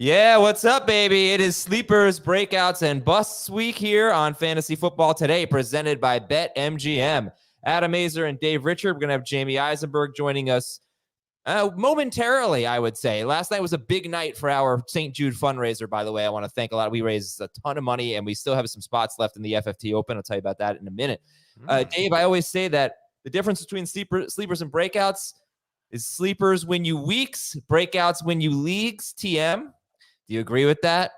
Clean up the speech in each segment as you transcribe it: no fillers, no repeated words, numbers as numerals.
Yeah, what's up, baby? It is Sleepers, Breakouts, and Busts week here on Fantasy Football Today, presented by BetMGM. Adam Azer and Dave Richard. We're going to have Jamey Eisenberg joining us momentarily, I would say. Last night was a big night for our St. Jude fundraiser, by the way. I want to thank a lot. We raised a ton of money, and we still have some spots left in the FFT Open. I'll tell you about that in a minute. Dave, I always say that the difference between sleepers and breakouts is sleepers win you weeks, breakouts win you leagues. TM. Do you agree with that?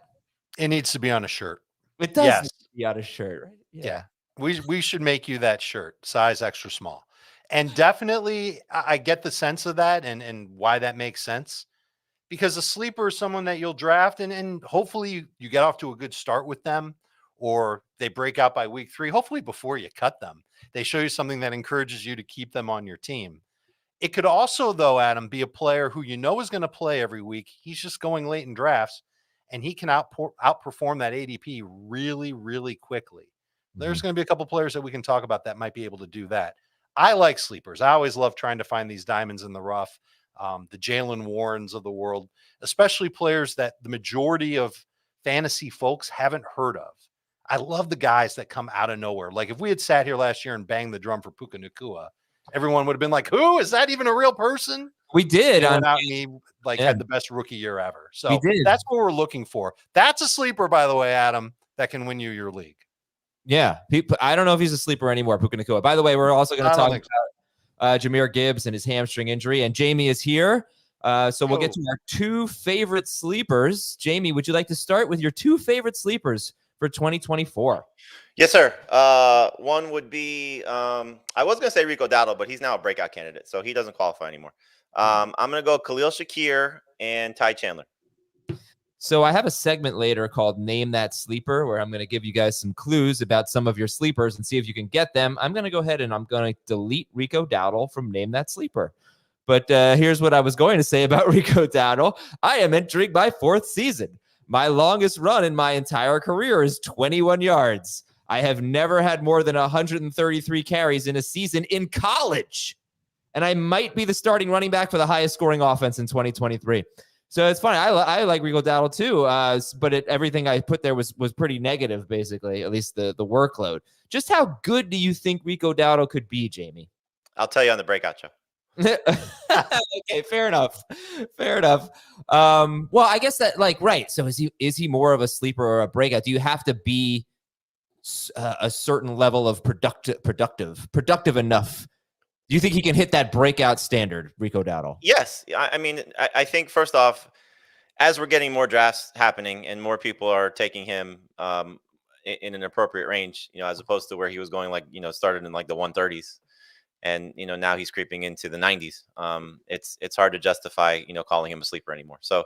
It needs to be on a shirt. It does need to be on a shirt, right? Yeah. We should make you that shirt, size extra small. And definitely, I get the sense of that and why that makes sense. Because a sleeper is someone that you'll draft and hopefully you get off to a good start with them, or they break out by week 3. Hopefully before you cut them, they show you something that encourages you to keep them on your team. It could also, though, Adam, be a player who you know is going to play every week. He's just going late in drafts, and he can outperform that ADP really, really quickly. There's going to be a couple players that we can talk about that might be able to do that. I like sleepers. I always love trying to find these diamonds in the rough, the Jalen Warrens of the world, especially players that the majority of fantasy folks haven't heard of. I love the guys that come out of nowhere. Like if we had sat here last year and banged the drum for Puka Nacua, everyone would have been like, who is that even a real person? We did. Had the best rookie year ever. So we did. That's what we're looking for. That's a sleeper, by the way, Adam, that can win you your league. Yeah. I don't know if he's a sleeper anymore, Puka Nacua. By the way, we're also going to talk about Jahmyr Gibbs and his hamstring injury. And Jamey is here. So we'll get to our 2 favorite sleepers. Jamey, would you like to start with your 2 favorite sleepers for 2024? Yes, sir. One would be, I was going to say Rico Dowdle, but he's now a breakout candidate, so he doesn't qualify anymore. I'm going to go Khalil Shakir and Ty Chandler. So I have a segment later called Name That Sleeper, where I'm going to give you guys some clues about some of your sleepers and see if you can get them. I'm going to go ahead and I'm going to delete Rico Dowdle from Name That Sleeper. But here's what I was going to say about Rico Dowdle. I am entering my 4th season. My longest run in my entire career is 21 yards. I have never had more than 133 carries in a season in college. And I might be the starting running back for the highest scoring offense in 2023. So it's funny. I like Rico Dowdle too, but everything I put there was pretty negative, basically, at least the workload. Just how good do you think Rico Dowdle could be, Jamey? I'll tell you on the breakout show. Okay, fair enough. Well, I guess that right. So is he more of a sleeper or a breakout? Do you have to be a certain level of productive enough? Do you think he can hit that breakout standard, Rico Dowdle? Yes. I mean, I think first off, as we're getting more drafts happening and more people are taking him in an appropriate range, as opposed to where he was going, started in the 130s. And, now he's creeping into the 90s. It's hard to justify, calling him a sleeper anymore. So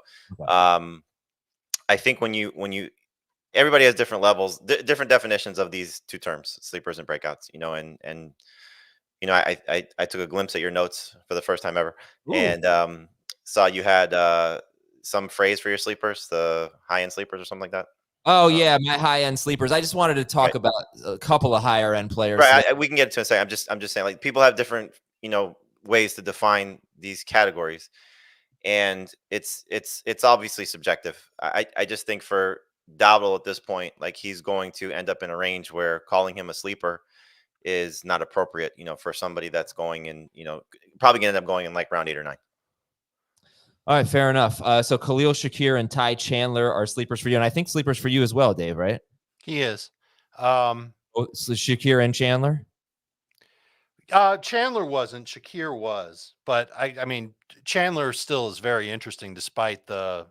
I think when you everybody has different levels, different definitions of these 2 terms, sleepers and breakouts, and I took a glimpse at your notes for the first time ever. Ooh. And saw you had some phrase for your sleepers, the high-end sleepers or something like that. Oh, yeah, my high-end sleepers. I just wanted to talk about a couple of higher-end players. Right, we can get to it in a second. I'm just saying, people have different, ways to define these categories, and it's obviously subjective. I just think for Dowdle at this point, he's going to end up in a range where calling him a sleeper is not appropriate, for somebody that's going in, probably going to end up going in round 8 or 9. All right, fair enough. So Khalil Shakir and Ty Chandler are sleepers for you, and I think sleepers for you as well, Dave, right? He is. So Shakir and Chandler? Chandler wasn't. Shakir was. But, I mean, Chandler still is very interesting despite the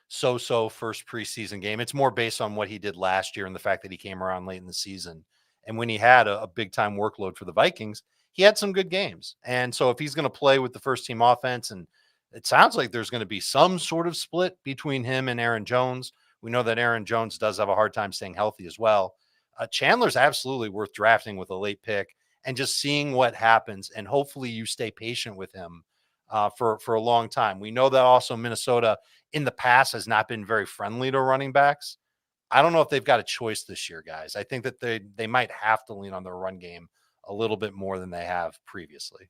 so-so first preseason game. It's more based on what he did last year and the fact that he came around late in the season. And when he had a big-time workload for the Vikings, he had some good games. And so if he's going to play with the first-team offense, and it sounds like there's going to be some sort of split between him and Aaron Jones. We know that Aaron Jones does have a hard time staying healthy as well. Chandler's absolutely worth drafting with a late pick and just seeing what happens. And hopefully you stay patient with him for a long time. We know that also Minnesota in the past has not been very friendly to running backs. I don't know if they've got a choice this year, guys. I think that they might have to lean on their run game a little bit more than they have previously.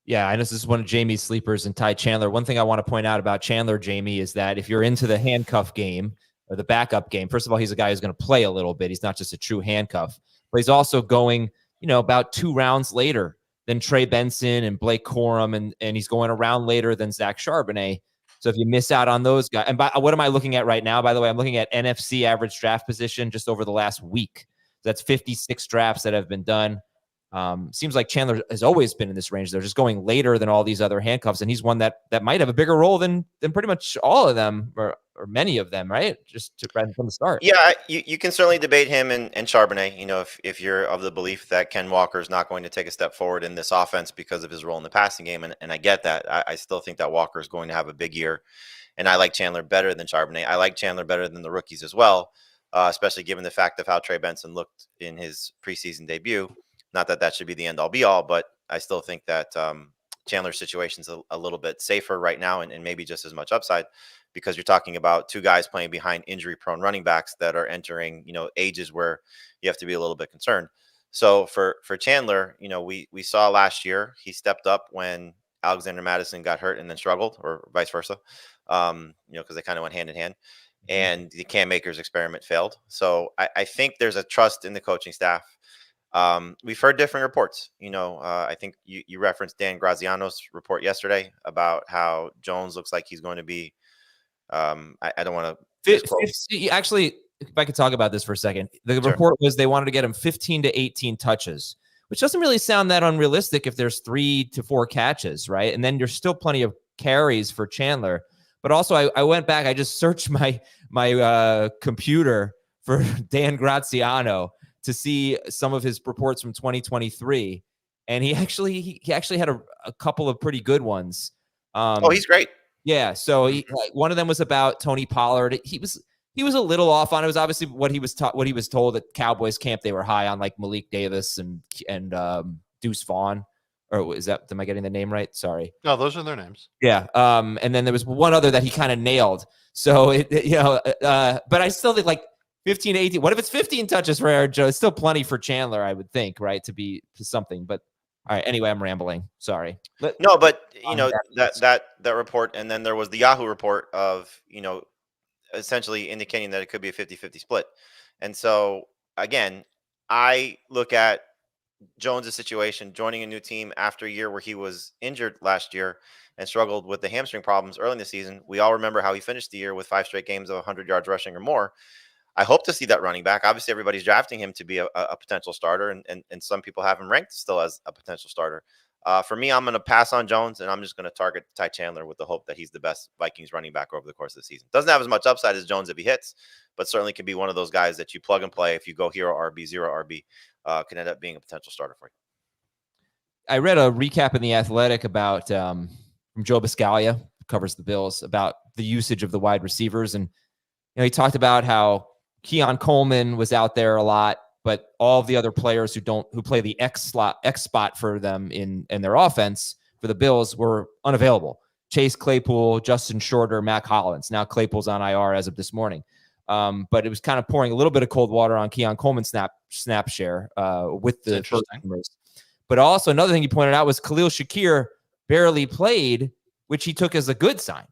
Yeah, I know this is one of Jamey's sleepers and Ty Chandler. One thing I want to point out about Chandler, Jamey, is that if you're into the handcuff game or the backup game, first of all, he's a guy who's going to play a little bit. He's not just a true handcuff, but he's also going, about 2 rounds later than Trey Benson and Blake Corum, and he's going around later than Zach Charbonnet. So if you miss out on those guys, and what am I looking at right now? By the way, I'm looking at NFC average draft position just over the last week. That's 56 drafts that have been done. Seems like Chandler has always been in this range. They're just going later than all these other handcuffs, and he's one that might have a bigger role than pretty much all of them or many of them, right? Just from the start. Yeah, you can certainly debate him and Charbonnet. If you're of the belief that Ken Walker is not going to take a step forward in this offense because of his role in the passing game, and I get that. I still think that Walker is going to have a big year, and I like Chandler better than Charbonnet. I like Chandler better than the rookies as well, especially given the fact of how Trey Benson looked in his preseason debut. Not that that should be the end all be all, but I still think that Chandler's situation is a little bit safer right now and maybe just as much upside, because you're talking about 2 guys playing behind injury prone running backs that are entering, ages where you have to be a little bit concerned. So for Chandler, we saw last year, he stepped up when Alexander Madison got hurt and then struggled, or vice versa, because they kind of went hand in hand. And the Cam Akers experiment failed. So I think there's a trust in the coaching staff. We've heard different reports. I think you referenced Dan Graziano's report yesterday about how Jones looks like he's going to be. I don't want to. Actually, if I could talk about this for a second, the report was they wanted to get him 15 to 18 touches, which doesn't really sound that unrealistic if there's 3 to 4 catches, right? And then there's still plenty of carries for Chandler. But also, I went back. I just searched my computer for Dan Graziano to see some of his reports from 2023, and he actually had a couple of pretty good ones. He's great. Yeah, so one of them was about Tony Pollard. He was a little off on it. It was obviously what he was told at Cowboys camp. They were high on like Malik Davis and Deuce Vaughn. Or am I getting the name right? Sorry. No, those are their names. Yeah. And then there was one other that he kind of nailed. So but I still think like 15 to 18. What if it's 15 touches for Aaron Jones? It's still plenty for Chandler, I would think, right? To something. But all right. Anyway, I'm rambling. Sorry. But that report, and then there was the Yahoo report of, essentially indicating that it could be a 50-50 split. And so again, I look at Jones' situation, joining a new team after a year where he was injured last year and struggled with the hamstring problems early in the season. We all remember how he finished the year with 5 straight games of 100 yards rushing or more. I hope to see that running back. Obviously, everybody's drafting him to be a potential starter, and some people have him ranked still as a potential starter. For me, I'm going to pass on Jones, and I'm just going to target Ty Chandler with the hope that he's the best Vikings running back over the course of the season. Doesn't have as much upside as Jones if he hits, but certainly can be one of those guys that you plug and play. If you go hero RB, 0 RB, can end up being a potential starter for you. I read a recap in The Athletic about from Joe Biscaglia, who covers the Bills, about the usage of the wide receivers. And he talked about how Keon Coleman was out there a lot, but all of the other players who play the X spot for them in their offense for the Bills were unavailable. Chase Claypool, Justin Shorter, Mac Hollins. Now Claypool's on IR as of this morning. But it was kind of pouring a little bit of cold water on Keon Coleman's snap share with the first timers. But also another thing you pointed out was Khalil Shakir barely played, which he took as a good sign.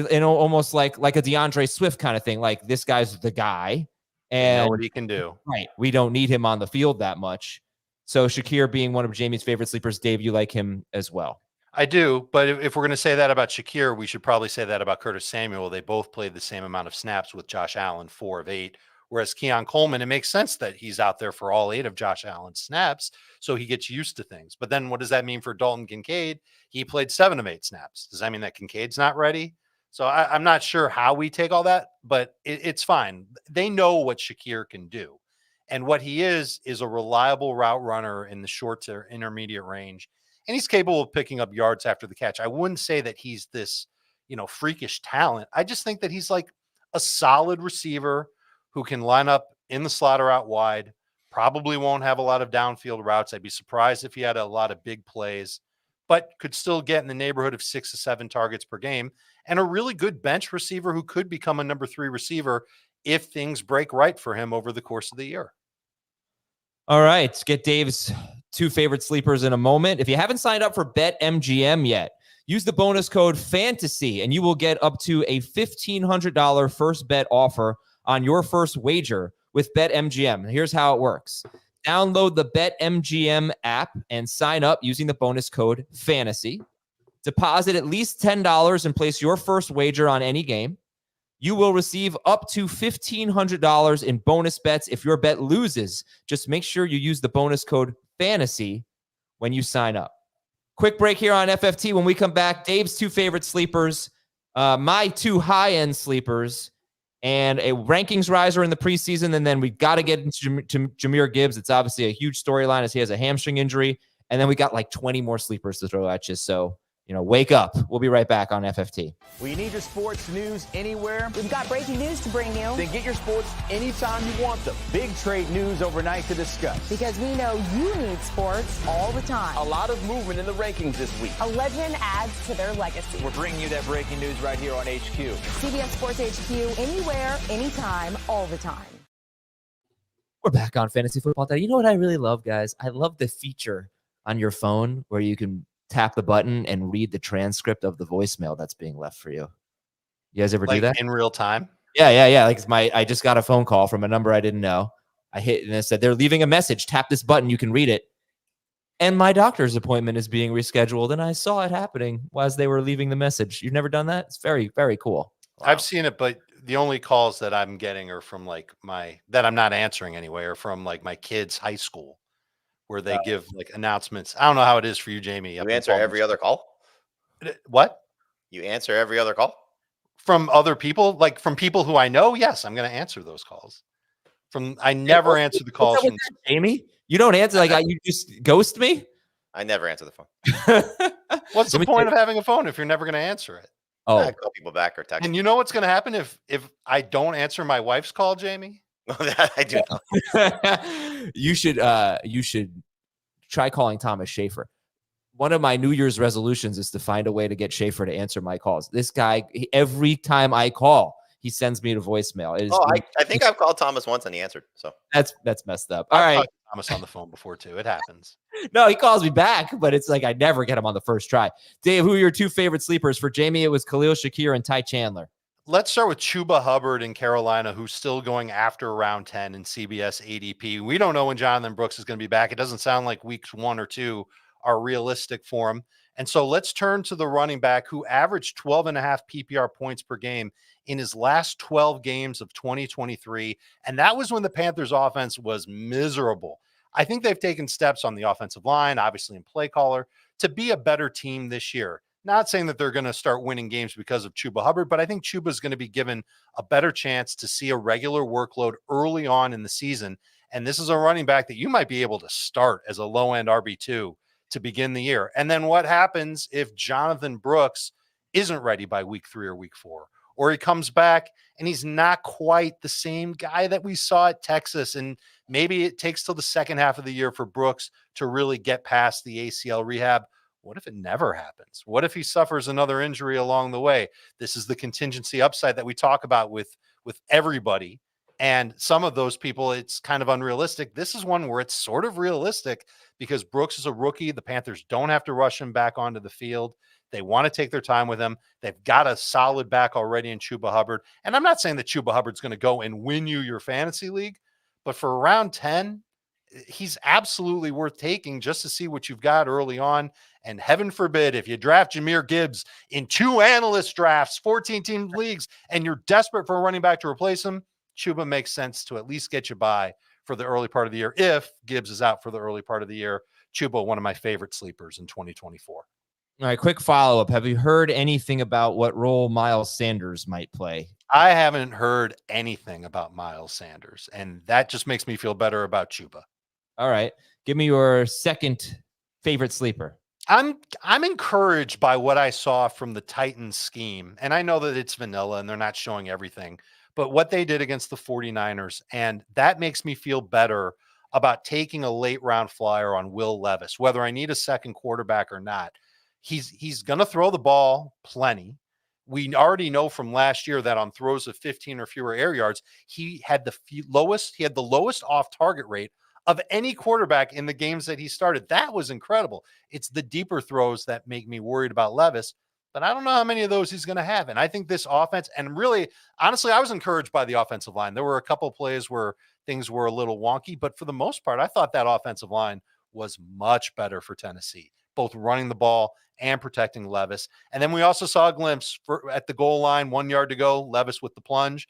Almost like a DeAndre Swift kind of thing. Like, this guy's the guy. And know what he can do. Right. We don't need him on the field that much. So Shakir being one of Jamey's favorite sleepers, Dave, you like him as well. I do, but if we're going to say that about Shakir, we should probably say that about Curtis Samuel. They both played the same amount of snaps with Josh Allen, 4 of 8. Whereas Keon Coleman, it makes sense that he's out there for all 8 of Josh Allen's snaps, so he gets used to things. But then what does that mean for Dalton Kincaid? He played 7 of 8 snaps. Does that mean that Kincaid's not ready? So I'm not sure how we take all that, but it's fine. They know what Shakir can do. And what he is a reliable route runner in the short to intermediate range. And he's capable of picking up yards after the catch. I wouldn't say that he's this, freakish talent. I just think that he's like a solid receiver who can line up in the slot or out wide, probably won't have a lot of downfield routes. I'd be surprised if he had a lot of big plays, but could still get in the neighborhood of 6 to 7 targets per game, and a really good bench receiver who could become a number 3 receiver if things break right for him over the course of the year. All right, let's get Dave's two favorite sleepers in a moment. If you haven't signed up for BetMGM yet, use the bonus code FANTASY and you will get up to a $1,500 first bet offer on your first wager with BetMGM. Here's how it works. Download the BetMGM app and sign up using the bonus code FANTASY. Deposit at least $10 and place your first wager on any game. You will receive up to $1,500 in bonus bets if your bet loses. Just make sure you use the bonus code FANTASY when you sign up. Quick break here on FFT. When we come back, Dave's two favorite sleepers, my two high-end sleepers, and a rankings riser in the preseason. And then we got to get into Jahmyr Gibbs. It's obviously a huge storyline as he has a hamstring injury. And then we got like 20 more sleepers to throw at you. So, wake up. We'll be right back on FFT. We need your sports news anywhere. We've got breaking news to bring you. Then get your sports anytime you want them. Big trade news overnight to discuss. Because we know you need sports all the time. A lot of movement in the rankings this week. A legend adds to their legacy. We're bringing you that breaking news right here on HQ. CBS Sports HQ, anywhere, anytime, all the time. We're back on Fantasy Football Day. You know what I really love, guys? I love the feature on your phone where you can tap the button and read the transcript of the voicemail that's being left for you. You guys ever do that? In real time? Yeah. Like I just got a phone call from a number I didn't know. I hit and it said, they're leaving a message. Tap this button. You can read it. And my doctor's appointment is being rescheduled. And I saw it happening as they were leaving the message. You've never done that? It's very, very cool. Wow. I've seen it, but the only calls that I'm getting are from that I'm not answering anyway, are from my kids' high school, where they give announcements. I don't know how it is for you, Jamey. You answer every other call? What? You answer every other call? From other people? From people who I know? Yes, I'm going to answer those calls. I never answer the calls from Jamey. You don't answer, you just ghost me? I never answer the phone. What's the point of having a phone if you're never going to answer it? Oh, I call people back or text. And you know what's going to happen if I don't answer my wife's call, Jamey? That I do know. You should try calling Thomas Schaefer. One of my New Year's resolutions is to find a way to get Schaefer to answer my calls. This guy, every time I call, he sends me to voicemail. I think I've called Thomas once and he answered. So that's messed up. All right. I've talked to Thomas on the phone before too. It happens. No, he calls me back, but it's I never get him on the first try. Dave, who are your two favorite sleepers? For Jamey, it was Khalil, Shakir, and Ty Chandler. Let's start with Chuba Hubbard in Carolina, who's still going after round 10 in CBS ADP. We don't know when Jonathan Brooks is going to be back. It doesn't sound like weeks 1 or 2 are realistic for him. And so let's turn to the running back who averaged 12.5 PPR points per game in his last 12 games of 2023. And that was when the Panthers offense was miserable. I think they've taken steps on the offensive line, obviously in play caller, to be a better team this year. Not saying that they're going to start winning games because of Chuba Hubbard, but I think Chuba is going to be given a better chance to see a regular workload early on in the season. And this is a running back that you might be able to start as a low-end RB2 to begin the year. And then what happens if Jonathan Brooks isn't ready by week 3 or week 4? Or he comes back and he's not quite the same guy that we saw at Texas. And maybe it takes till the second half of the year for Brooks to really get past the ACL rehab. What if it never happens? What if he suffers another injury along the way? This is the contingency upside that we talk about with everybody. And some of those people, it's kind of unrealistic. This is one where it's sort of realistic because Brooks is a rookie. The Panthers don't have to rush him back onto the field. They want to take their time with him. They've got a solid back already in Chuba Hubbard. And I'm not saying that Chuba Hubbard's going to go and win you your fantasy league, but for round 10, he's absolutely worth taking just to see what you've got early on. And heaven forbid, if you draft Jahmyr Gibbs in 2 analyst drafts, 14-team leagues, and you're desperate for a running back to replace him, Chuba makes sense to at least get you by for the early part of the year. If Gibbs is out for the early part of the year, Chuba, one of my favorite sleepers in 2024. All right, quick follow-up. Have you heard anything about what role Miles Sanders might play? I haven't heard anything about Miles Sanders, and that just makes me feel better about Chuba. All right. Give me your second favorite sleeper. I'm encouraged by what I saw from the Titans scheme. And I know that it's vanilla and they're not showing everything, but what they did against the 49ers, and that makes me feel better about taking a late round flyer on Will Levis, whether I need a second quarterback or not. He's going to throw the ball plenty. We already know from last year that on throws of 15 or fewer air yards, he had the lowest off target rate of any quarterback in the games that he started. That was incredible. It's the deeper throws that make me worried about Levis, but I don't know how many of those he's going to have. And I think this offense, and really, honestly, I was encouraged by the offensive line. There were a couple of plays where things were a little wonky, but for the most part, I thought that offensive line was much better for Tennessee, both running the ball and protecting Levis. And then we also saw a glimpse at the goal line, 1 yard to go, Levis with the plunge.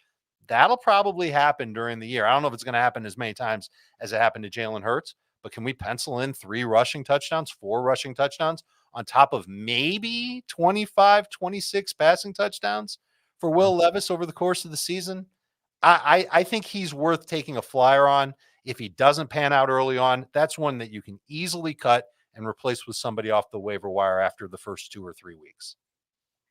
That'll probably happen during the year. I don't know if it's going to happen as many times as it happened to Jalen Hurts, but can we pencil in 3 rushing touchdowns, 4 rushing touchdowns on top of maybe 25, 26 passing touchdowns for Will Levis over the course of the season? I think he's worth taking a flyer on. If he doesn't pan out early on, that's one that you can easily cut and replace with somebody off the waiver wire after the first 2 or 3 weeks.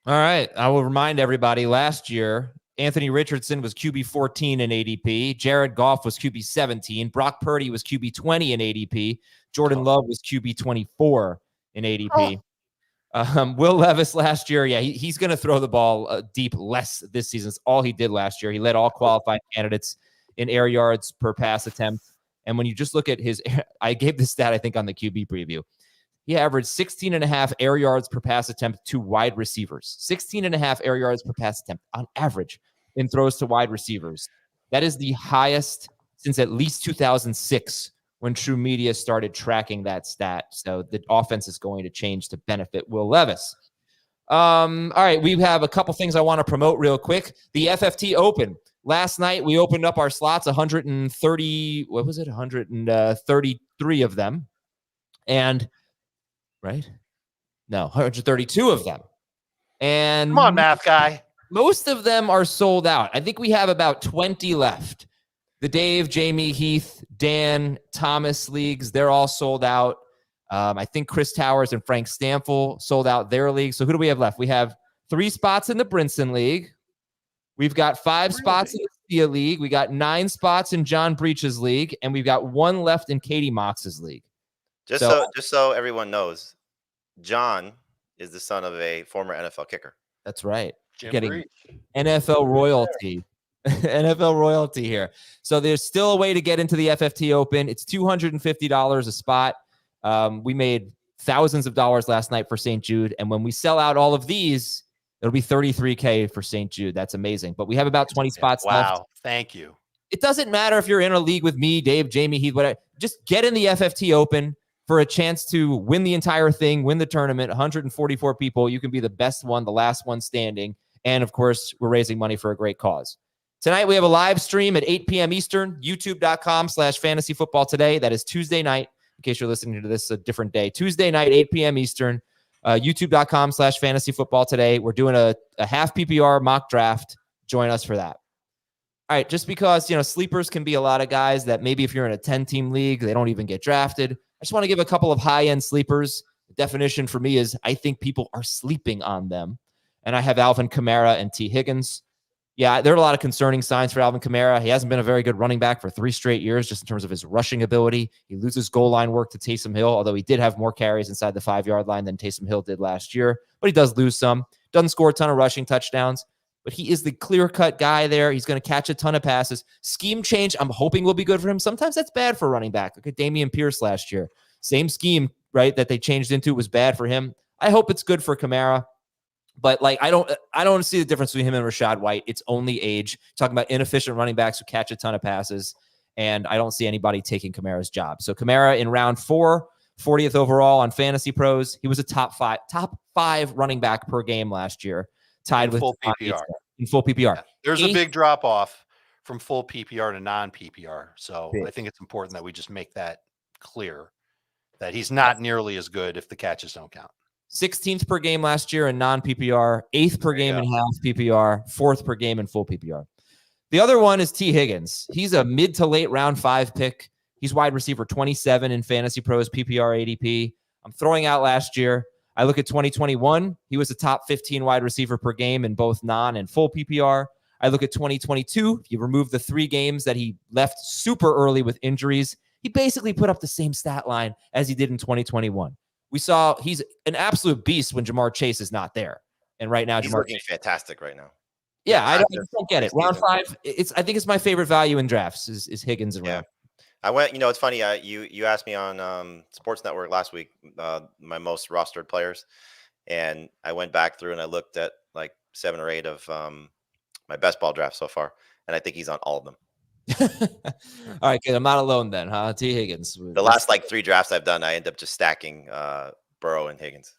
All right. I will remind everybody, last year, Anthony Richardson was QB 14 in ADP. Jared Goff was QB 17. Brock Purdy was QB 20 in ADP. Jordan Love was QB 24 in ADP. Will Levis last year, he's going to throw the ball deep less this season. It's all he did last year. He led all qualified candidates in air yards per pass attempt. And when you just look at his, I gave this stat, I think, on the QB preview. He averaged 16.5 air yards per pass attempt to wide receivers. 16.5 air yards per pass attempt on average in throws to wide receivers. That is the highest since at least 2006 when True Media started tracking that stat. So the offense is going to change to benefit Will Levis. All right, we have a couple things I want to promote real quick. The FFT Open. Last night, we opened up our slots, 130, what was it? 133 of them. And, right? No, 132 of them. And come on, math guy. Most of them are sold out. I think we have about 20 left. The Dave, Jamey, Heath, Dan, Thomas leagues, they're all sold out. I think Chris Towers and Frank Stamfel sold out their league. So who do we have left? We have 3 spots in the Brinson League. We've got 5 spots in the Sia League. We got 9 spots in John Breach's league, and we've got 1 left in Katie Mox's league. Just so everyone knows, John is the son of a former NFL kicker. That's right. Jim Getting Breach. NFL royalty. NFL royalty here. So there's still a way to get into the FFT Open. It's $250 a spot. We made thousands of dollars last night for St. Jude. And when we sell out all of these, it'll be $33K for St. Jude. That's amazing. But we have about 20 spots left. Wow. Thank you. It doesn't matter if you're in a league with me, Dave, Jamey, Heath, whatever. Just get in the FFT Open for a chance to win the entire thing, win the tournament. 144 people. You can be the best one, the last one standing. And, of course, we're raising money for a great cause. Tonight, we have a live stream at 8 p.m. Eastern, youtube.com/fantasyfootballtoday. That is Tuesday night, in case you're listening to this a different day. Tuesday night, 8 p.m. Eastern, youtube.com/fantasyfootballtoday. We're doing a half PPR mock draft. Join us for that. All right, just because, sleepers can be a lot of guys that maybe if you're in a 10-team league, they don't even get drafted. I just want to give a couple of high-end sleepers. The definition for me is I think people are sleeping on them. And I have Alvin Kamara and T. Higgins. Yeah, there are a lot of concerning signs for Alvin Kamara. He hasn't been a very good running back for 3 straight years, just in terms of his rushing ability. He loses goal line work to Taysom Hill, although he did have more carries inside the 5-yard line than Taysom Hill did last year. But he does lose some. Doesn't score a ton of rushing touchdowns. But he is the clear-cut guy there. He's going to catch a ton of passes. Scheme change, I'm hoping will be good for him. Sometimes that's bad for running back. Look at Dameon Pierce last year. Same scheme, right, that they changed into was bad for him. I hope it's good for Kamara. But I don't see the difference between him and Rachaad White. It's only age. Talking about inefficient running backs who catch a ton of passes, and I don't see anybody taking Kamara's job. So Kamara in round 4, 40th overall on Fantasy Pros. He was a top five running back per game last year, tied with full PPR. In full PPR. Yeah. There's a big drop off from full PPR to non PPR. So I think it's important that we just make that clear that he's not nearly as good if the catches don't count. 16th per game last year in non-PPR, 8th per game in half PPR, 4th per game in full PPR. The other one is T. Higgins. He's a mid to late round 5 pick. He's wide receiver 27 in Fantasy Pros PPR ADP. I'm throwing out last year. I look at 2021. He was a top 15 wide receiver per game in both non and full PPR. I look at 2022. If you remove the 3 games that he left super early with injuries, he basically put up the same stat line as he did in 2021. We saw he's an absolute beast when Jamar Chase is not there. And right now, he's Jamar looking fantastic right now. Yeah, I don't get it. Round 5, I think it's my favorite value in drafts is Higgins and round. I went, it's funny. You asked me on Sports Network last week, my most rostered players, and I went back through and I looked at like 7 or 8 of my best ball drafts so far, and I think he's on all of them. All right, good. I'm not alone then, huh? T. Higgins. The last like 3 drafts I've done, I end up just stacking Burrow and Higgins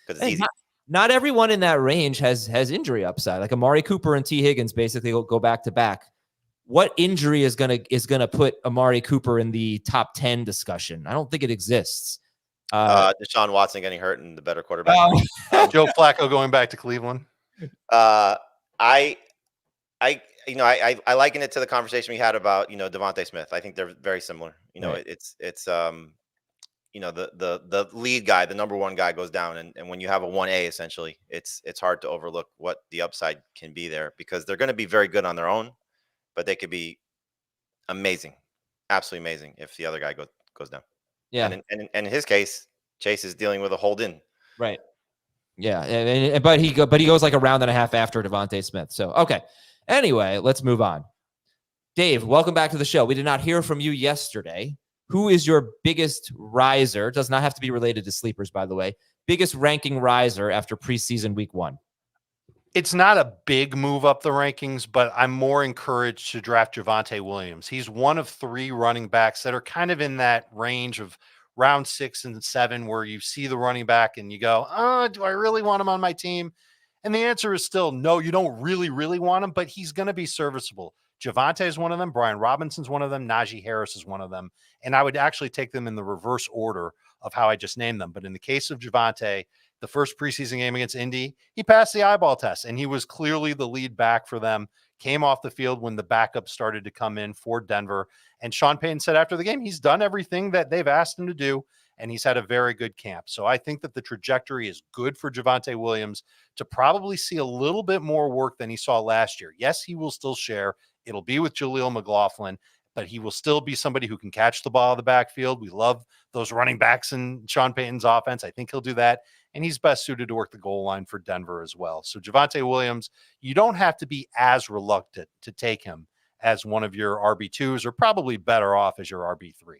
because it's easy. Not everyone in that range has injury upside. Like Amari Cooper and T. Higgins basically go back to back. What injury is gonna put Amari Cooper in the top 10 discussion? I don't think it exists. Deshaun Watson getting hurt and the better quarterback. Joe Flacco going back to Cleveland. I liken it to the conversation we had about Devontae Smith. I think they're very similar. Right. It's the lead guy, the number 1 guy goes down, and when you have a 1A, essentially, it's hard to overlook what the upside can be there because they're going to be very good on their own, but they could be amazing, absolutely amazing if the other guy goes down. Yeah, and in his case, Chase is dealing with a hold in. Right. Yeah, but he goes like a round and a half after Devontae Smith. So okay. Anyway, let's move on. Dave, welcome back to the show. We did not hear from you yesterday. Who is your biggest riser? Does not have to be related to sleepers, by the way. Biggest ranking riser after preseason week 1. It's not a big move up the rankings, but I'm more encouraged to draft Javonte Williams. He's one of 3 running backs that are kind of in that range of round 6 and 7 where you see the running back and you go, do I really want him on my team? And the answer is still no, you don't really, really want him, but he's going to be serviceable. Javonte is one of them. Brian Robinson's one of them. Najee Harris is one of them. And I would actually take them in the reverse order of how I just named them. But in the case of Javonte, the first preseason game against Indy, he passed the eyeball test, and he was clearly the lead back for them, came off the field when the backup started to come in for Denver. And Sean Payton said after the game, he's done everything that they've asked him to do, and he's had a very good camp. So I think that the trajectory is good for Javonte Williams to probably see a little bit more work than he saw last year. Yes, he will still share. It'll be with Jaleel McLaughlin, but he will still be somebody who can catch the ball in the backfield. We love those running backs in Sean Payton's offense. I think he'll do that. And he's best suited to work the goal line for Denver as well. So Javonte Williams, you don't have to be as reluctant to take him as one of your RB2s, or probably better off as your RB3.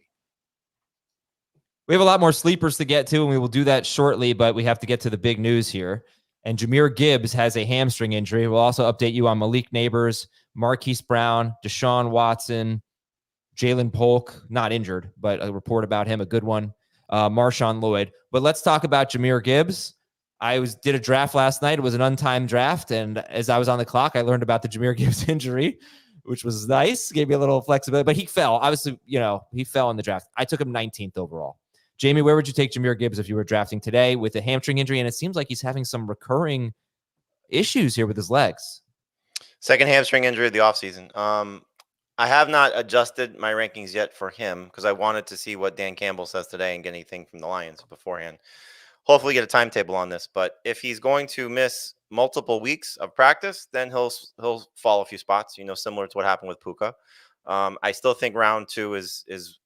We have a lot more sleepers to get to, and we will do that shortly, but we have to get to the big news here. And Jahmyr Gibbs has a hamstring injury. We'll also update you on Malik Neighbors, Marquise Brown, Deshaun Watson, Jalen Polk, not injured, but a report about him, a good one. Marshawn Lloyd. But let's talk about Jahmyr Gibbs. I did a draft last night. It was an untimed draft. And as I was on the clock, I learned about the Jahmyr Gibbs injury, which was nice. Gave me a little flexibility. But he fell. Obviously, he fell in the draft. I took him 19th overall. Jamey, where would you take Jahmyr Gibbs if you were drafting today with a hamstring injury? And it seems like he's having some recurring issues here with his legs. Second hamstring injury of the offseason. I have not adjusted my rankings yet for him because I wanted to see what Dan Campbell says today and get anything from the Lions beforehand. Hopefully get a timetable on this. But if he's going to miss multiple weeks of practice, then he'll fall a few spots, similar to what happened with Puka. I still think round 2 is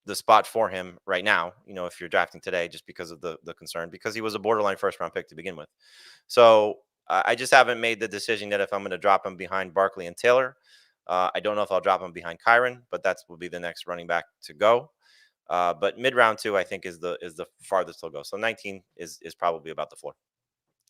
the spot for him right now, if you're drafting today, just because of the concern, because he was a borderline first round pick to begin with. So I just haven't made the decision yet if I'm going to drop him behind Barkley and Taylor. I don't know if I'll drop him behind Kyron, but that will be the next running back to go. But mid round 2, I think is the farthest he'll go. So 19 is probably about the floor.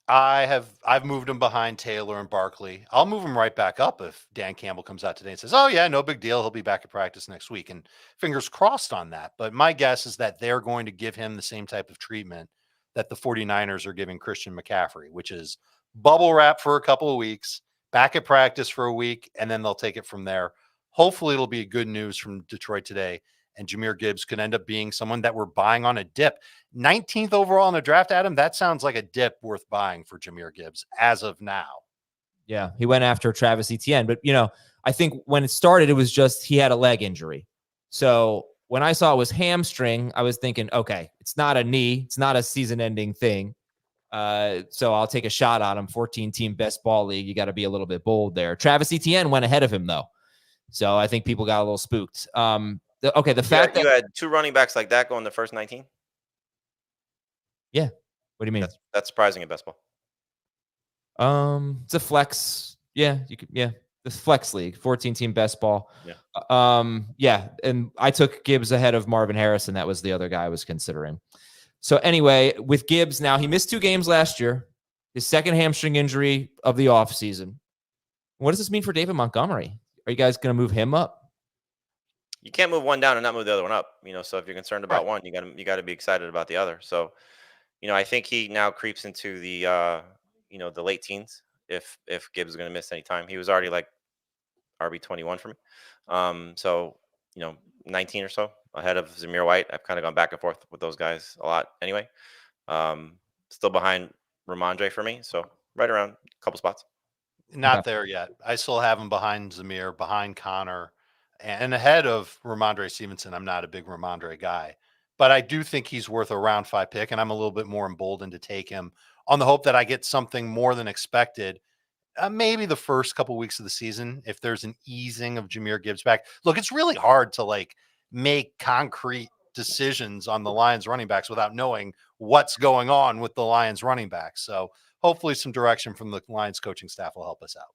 I've moved him behind Taylor and Barkley. I'll move him right back up if Dan Campbell comes out today and says, oh yeah, no big deal. He'll be back at practice next week, and fingers crossed on that. But my guess is that they're going to give him the same type of treatment that the 49ers are giving Christian McCaffrey, which is bubble wrap for a couple of weeks, back at practice for a week, and then they'll take it from there. Hopefully it'll be good news from Detroit today, and Jahmyr Gibbs could end up being someone that we're buying on a dip. 19th overall in the draft, Adam, that sounds like a dip worth buying for Jahmyr Gibbs as of now. Yeah, he went after Travis Etienne. But, I think when it started, it was just he had a leg injury. So when I saw it was hamstring, I was thinking, okay, it's not a knee. It's not a season-ending thing. So I'll take a shot on him. 14-team best ball league. You got to be a little bit bold there. Travis Etienne went ahead of him, though. So I think people got a little spooked. The fact that you had 2 running backs like that go in the first 19. Yeah. What do you mean? That's surprising in best ball. It's a flex. Yeah, you could. Yeah. the flex league, 14-team best ball. Yeah. And I took Gibbs ahead of Marvin Harrison. That was the other guy I was considering. So anyway, with Gibbs now, he missed 2 games last year, his second hamstring injury of the offseason. What does this mean for David Montgomery? Are you guys going to move him up? You can't move one down and not move the other one up. So if you're concerned about one, you got to be excited about the other. So, I think he now creeps into the the late teens if Gibbs is going to miss any time. He was already like RB 21 for me. So 19 or so ahead of Jahmyr White. I've kind of gone back and forth with those guys a lot anyway. Still behind Ramondre for me. So right around a couple spots. Not there yet. I still have him behind Jahmyr, behind Connor, and ahead of Ramondre Stevenson. I'm not a big Ramondre guy, but I do think he's worth a round 5 pick, and I'm a little bit more emboldened to take him on the hope that I get something more than expected. Maybe the first couple weeks of the season, if there's an easing of Jahmyr Gibbs back. Look, it's really hard to make concrete decisions on the Lions running backs without knowing what's going on with the Lions running backs. So hopefully some direction from the Lions coaching staff will help us out.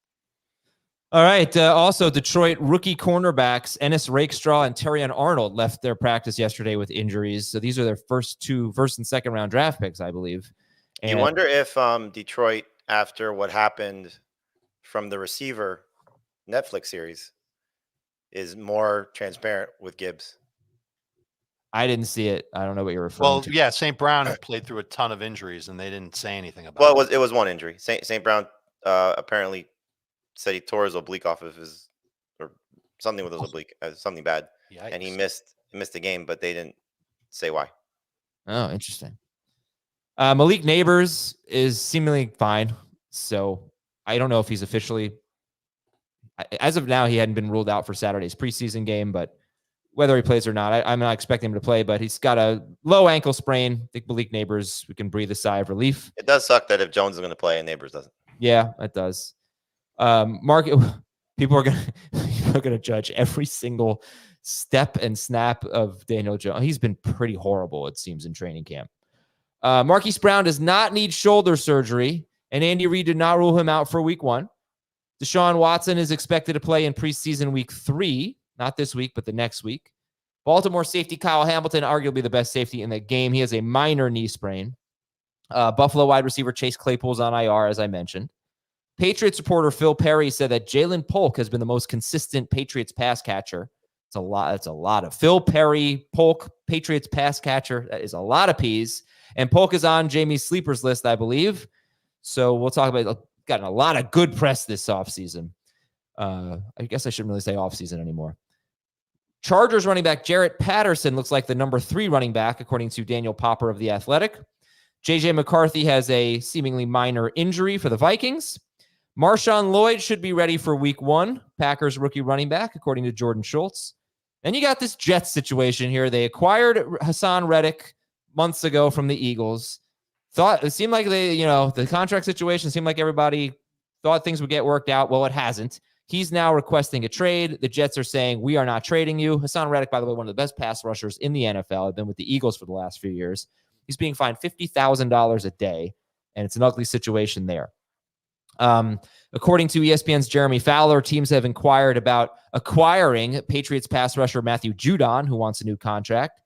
All right. Also, Detroit rookie cornerbacks Ennis Rakestraw and Terrion Arnold left their practice yesterday with injuries. So these are their first and second round draft picks, I believe. And you wonder if Detroit, after what happened from the receiver Netflix series, is more transparent with Gibbs. I didn't see it. I don't know what you're referring to. Well, yeah, St. Brown had played through a ton of injuries, and they didn't say anything about it. Well, it was one injury. St. Brown apparently said he tore his oblique off of his, or something with his oblique, something bad. Yikes. And he missed the game, but they didn't say why. Oh, interesting. Malik Neighbors is seemingly fine. So I don't know if he's officially, as of now, he hadn't been ruled out for Saturday's preseason game, but whether he plays or not, I'm not expecting him to play, but he's got a low ankle sprain. I think Malik Neighbors, we can breathe a sigh of relief. It does suck that if Jones is going to play and Neighbors doesn't. Yeah, it does. People are going to judge every single step and snap of Daniel Jones. He's been pretty horrible, it seems, in training camp. Marquise Brown does not need shoulder surgery, and Andy Reid did not rule him out for week 1. Deshaun Watson is expected to play in preseason week 3, not this week, but the next week. Baltimore safety Kyle Hamilton, arguably the best safety in the game. He has a minor knee sprain. Buffalo wide receiver Chase Claypool's on IR, as I mentioned. Patriots reporter Phil Perry said that Jalen Polk has been the most consistent Patriots pass catcher. It's a lot. It's a lot of Phil Perry, Polk, Patriots pass catcher. That is a lot of P's. And Polk is on Jamey's sleepers list, I believe. So we'll talk about gotten a lot of good press this offseason. I guess I shouldn't really say offseason anymore. Chargers running back Jarrett Patterson looks like the number 3 running back, according to Daniel Popper of The Athletic. J.J. McCarthy has a seemingly minor injury for the Vikings. Marshawn Lloyd should be ready for week 1, Packers rookie running back, according to Jordan Schultz. Then you got this Jets situation here. They acquired Hassan Reddick months ago from the Eagles. It seemed like the contract situation seemed like everybody thought things would get worked out. Well, it hasn't. He's now requesting a trade. The Jets are saying, we are not trading you. Hassan Reddick, by the way, one of the best pass rushers in the NFL. I've been with the Eagles for the last few years. He's being fined $50,000 a day, and it's an ugly situation there. According to ESPN's Jeremy Fowler, teams have inquired about acquiring Patriots pass rusher Matthew Judon, who wants a new contract.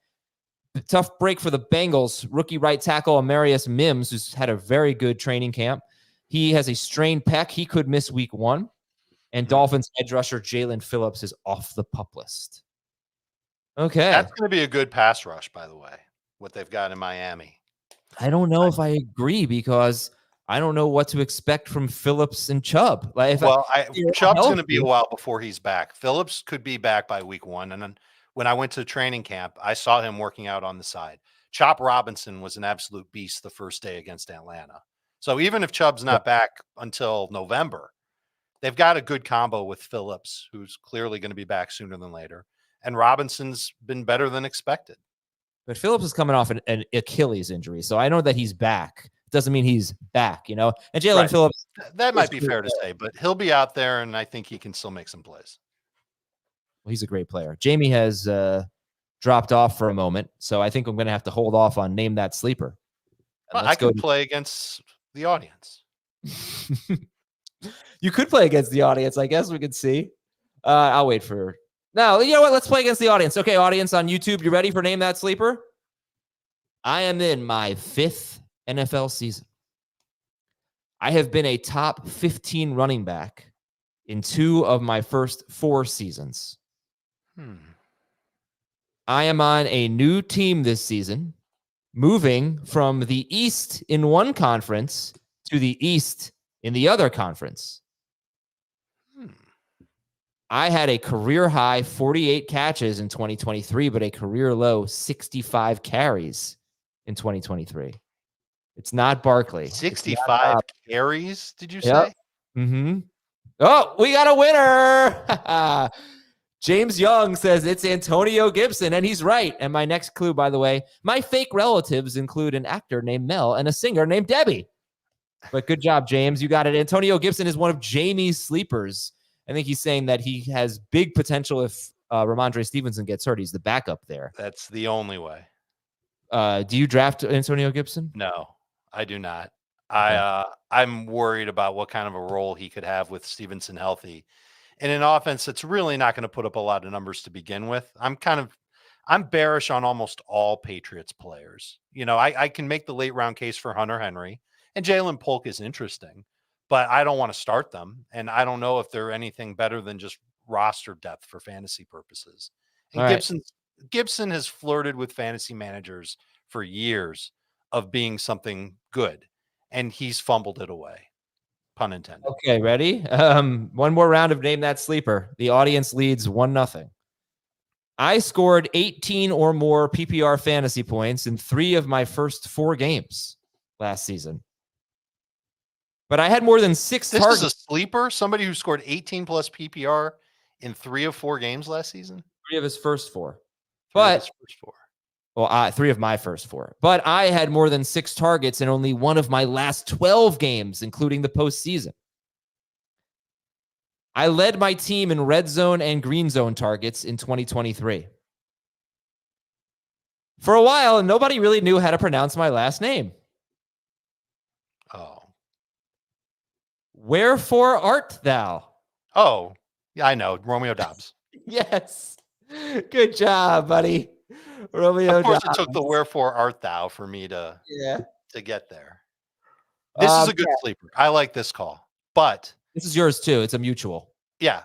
Tough break for the Bengals. Rookie right tackle Amarius Mims, who's had a very good training camp. He has a strained pec. He could miss week 1. And Dolphins edge rusher Jalen Phillips is off the PUP list. Okay. That's going to be a good pass rush, by the way, what they've got in Miami. I don't know if I agree because I don't know what to expect from Phillips and Chubb. Chubb's going to be a while before he's back. Phillips could be back by week 1. And then when I went to training camp, I saw him working out on the side. Chop Robinson was an absolute beast the first day against Atlanta. So even if Chubb's not back until November, they've got a good combo with Phillips, who's clearly going to be back sooner than later. And Robinson's been better than expected. But Phillips is coming off an Achilles injury. So I know that he's back. Doesn't mean he's back, And Jalen Phillips. That might be fair to say, but he'll be out there, and I think he can still make some plays. Well, he's a great player. Jamey has dropped off for a moment. So I think I'm going to have to hold off on Name That Sleeper. Well, I can play against the audience. You could play against the audience. I guess we could see. I'll wait for. No, you know what? Let's play against the audience. Okay, audience on YouTube, you ready for Name That Sleeper? I am in my 5th NFL season. I have been a top 15 running back in 2 of my first 4 seasons. I am on a new team this season, moving from the East in one conference to the East in the other conference. I had a career high 48 catches in 2023, but a career low 65 carries in 2023. It's not Barkley. 65 carries, did you Yep. say? Mm-hmm. Oh, we got a winner. James Young says it's Antonio Gibson, and he's right. And my next clue, by the way, my fake relatives include an actor named Mel and a singer named Debbie. But good job, James. You got it. Antonio Gibson is one of Jamey's sleepers. I think he's saying that he has big potential if Ramondre Stevenson gets hurt. He's the backup there. That's the only way. Do you draft Antonio Gibson? No, I do not. Okay. I'm worried about what kind of a role he could have with Stevenson healthy. In an offense that's really not going to put up a lot of numbers to begin with. I'm bearish on almost all Patriots players. You know, I can make the late round case for Hunter Henry, and Jalen Polk is interesting, but I don't want to start them. And I don't know if they're anything better than just roster depth for fantasy purposes. And Gibson has flirted with fantasy managers for years of being something good, and he's fumbled it away. Pun intended. Okay, ready? One more round of Name That Sleeper. The audience leads 1-0. I scored 18 or more PPR fantasy points in 3 of my first 4 games last season. But I had more than 6 targets. This is a sleeper? Somebody who scored 18 plus PPR in 3 of 4 games last season? 3 of his first 4. 3 of his first 4. Well, 3 of my first 4. But I had more than 6 targets in only 1 of my last 12 games, including the postseason. I led my team in red zone and green zone targets in 2023. For a while, nobody really knew how to pronounce my last name. Oh. Wherefore art thou? Oh, yeah, I know. Romeo Doubs. Yes. Good job, buddy. Romeo Of course, Doubs. it took the wherefore art thou for me to get there. This is a good sleeper. I like this call, but this is yours too. It's a mutual. Yeah.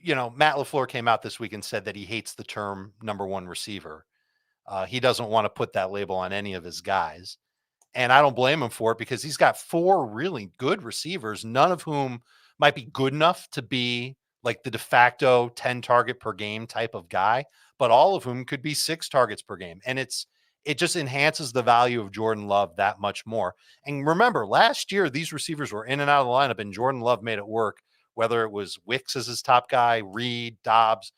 You know, Matt LaFleur came out this week and said that he hates the term number 1 receiver. He doesn't want to put that label on any of his guys. And I don't blame him for it because he's got 4 really good receivers, none of whom might be good enough to be like the de facto 10 target per game type of guy, but all of whom could be 6 targets per game. And it just enhances the value of Jordan Love that much more. And remember, last year, these receivers were in and out of the lineup, and Jordan Love made it work, whether it was Wicks as his top guy, Reed, Doubs,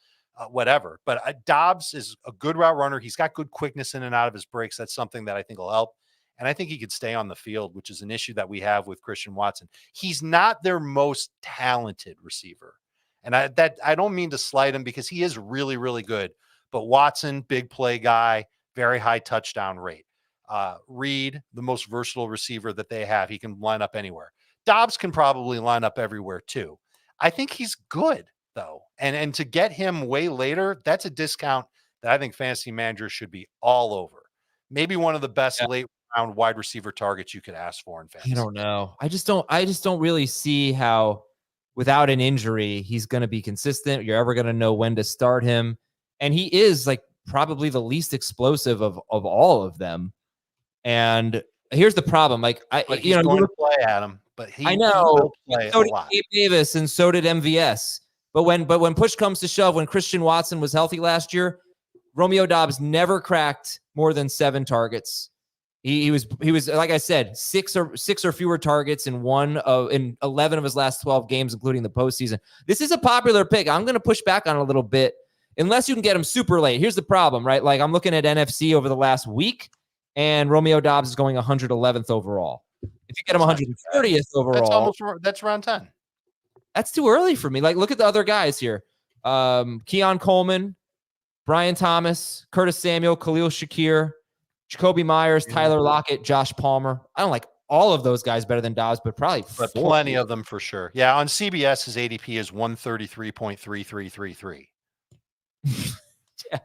whatever. But Doubs is a good route runner. He's got good quickness in and out of his breaks. That's something that I think will help. And I think he could stay on the field, which is an issue that we have with Christian Watson. He's not their most talented receiver. And I don't mean to slight him because he is really, really good. But Watson, big play guy, very high touchdown rate. Reed, the most versatile receiver that they have. He can line up anywhere. Doubs can probably line up everywhere too. I think he's good, though. And to get him way later, that's a discount that I think fantasy managers should be all over. Maybe one of the best late round wide receiver targets you could ask for in fantasy. I don't know. I just don't really see how without an injury, he's going to be consistent. You're ever going to know when to start him. And he is like probably the least explosive of all of them. And here's the problem. Like, you know, play at him, but I know. He play so a did lot. Gabe Davis and so did MVS. But when push comes to shove, when Christian Watson was healthy last year, Romeo Doubs never cracked more than 7 targets. He was like I said, 6 or fewer targets in 11 of his last 12 games, including the postseason. This is a popular pick. I'm going to push back on it a little bit, unless you can get him super late. Here's the problem, right? Like I'm looking at NFC over the last week, and Romeo Doubs is going 111th overall. If you get him 130th overall, that's round 10. That's too early for me. Like look at the other guys here: Keon Coleman, Brian Thomas, Curtis Samuel, Khalil Shakir, Jacoby Myers, Tyler Lockett, Josh Palmer. I don't like all of those guys better than Doubs, but probably But 40. plenty of them for sure. Yeah, on CBS, his ADP is 133.3333. Yeah.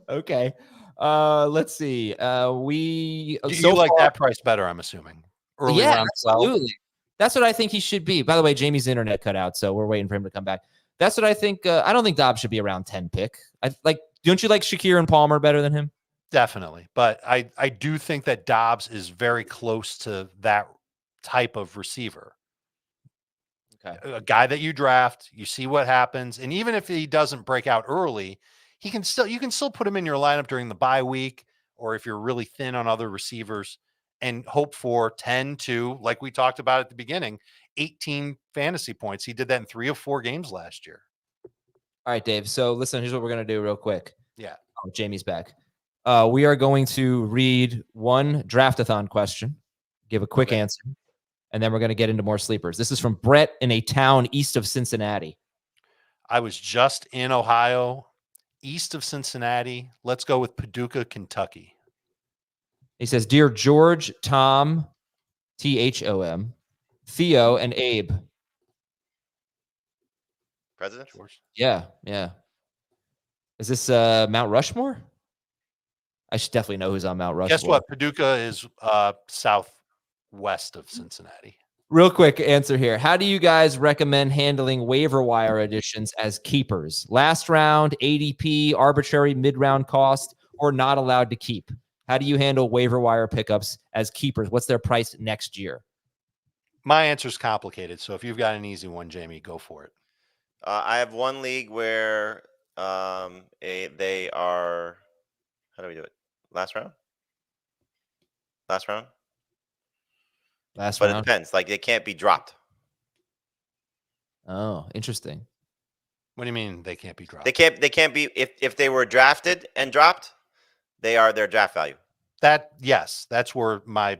Okay. Let's see. We You like that price better, I'm assuming. Early yeah, round 12. absolutely. That's what I think he should be. By the way, Jamie's internet cut out, so we're waiting for him to come back. That's what I think. I don't think Doubs should be around 10 pick. Don't you like Shakir and Palmer better than him? Definitely. But I do think that Doubs is very close to that type of receiver. Okay. A guy that you draft, you see what happens. And even if he doesn't break out early, you can still put him in your lineup during the bye week, or if you're really thin on other receivers, and hope for 10 to, like we talked about at the beginning, 18 fantasy points. He did that in 3 of 4 games last year. All right, Dave. So listen, here's what we're going to do real quick. Yeah. Oh, Jamie's back. We are going to read one draftathon question, give a quick answer, and then we're going to get into more sleepers. This is from Brett in a town east of Cincinnati. I was just in Ohio, east of Cincinnati. Let's go with Paducah, Kentucky. He says, Dear George, Tom, Thom, Theo, and Abe. President? George. Yeah. Is this Mount Rushmore? I should definitely know who's on Mount Rushmore. Guess what? Paducah is southwest of Cincinnati. Real quick answer here. How do you guys recommend handling waiver wire additions as keepers? Last round, ADP, arbitrary mid-round cost, or not allowed to keep? How do you handle waiver wire pickups as keepers? What's their price next year? My answer is complicated. So if you've got an easy one, Jamie, go for it. I have one league where they are. How do we do it? Last round. But It depends. Like they can't be dropped. Oh, interesting. What do you mean they can't be dropped? They can't be if they were drafted and dropped, they are their draft value. Yes, that's where my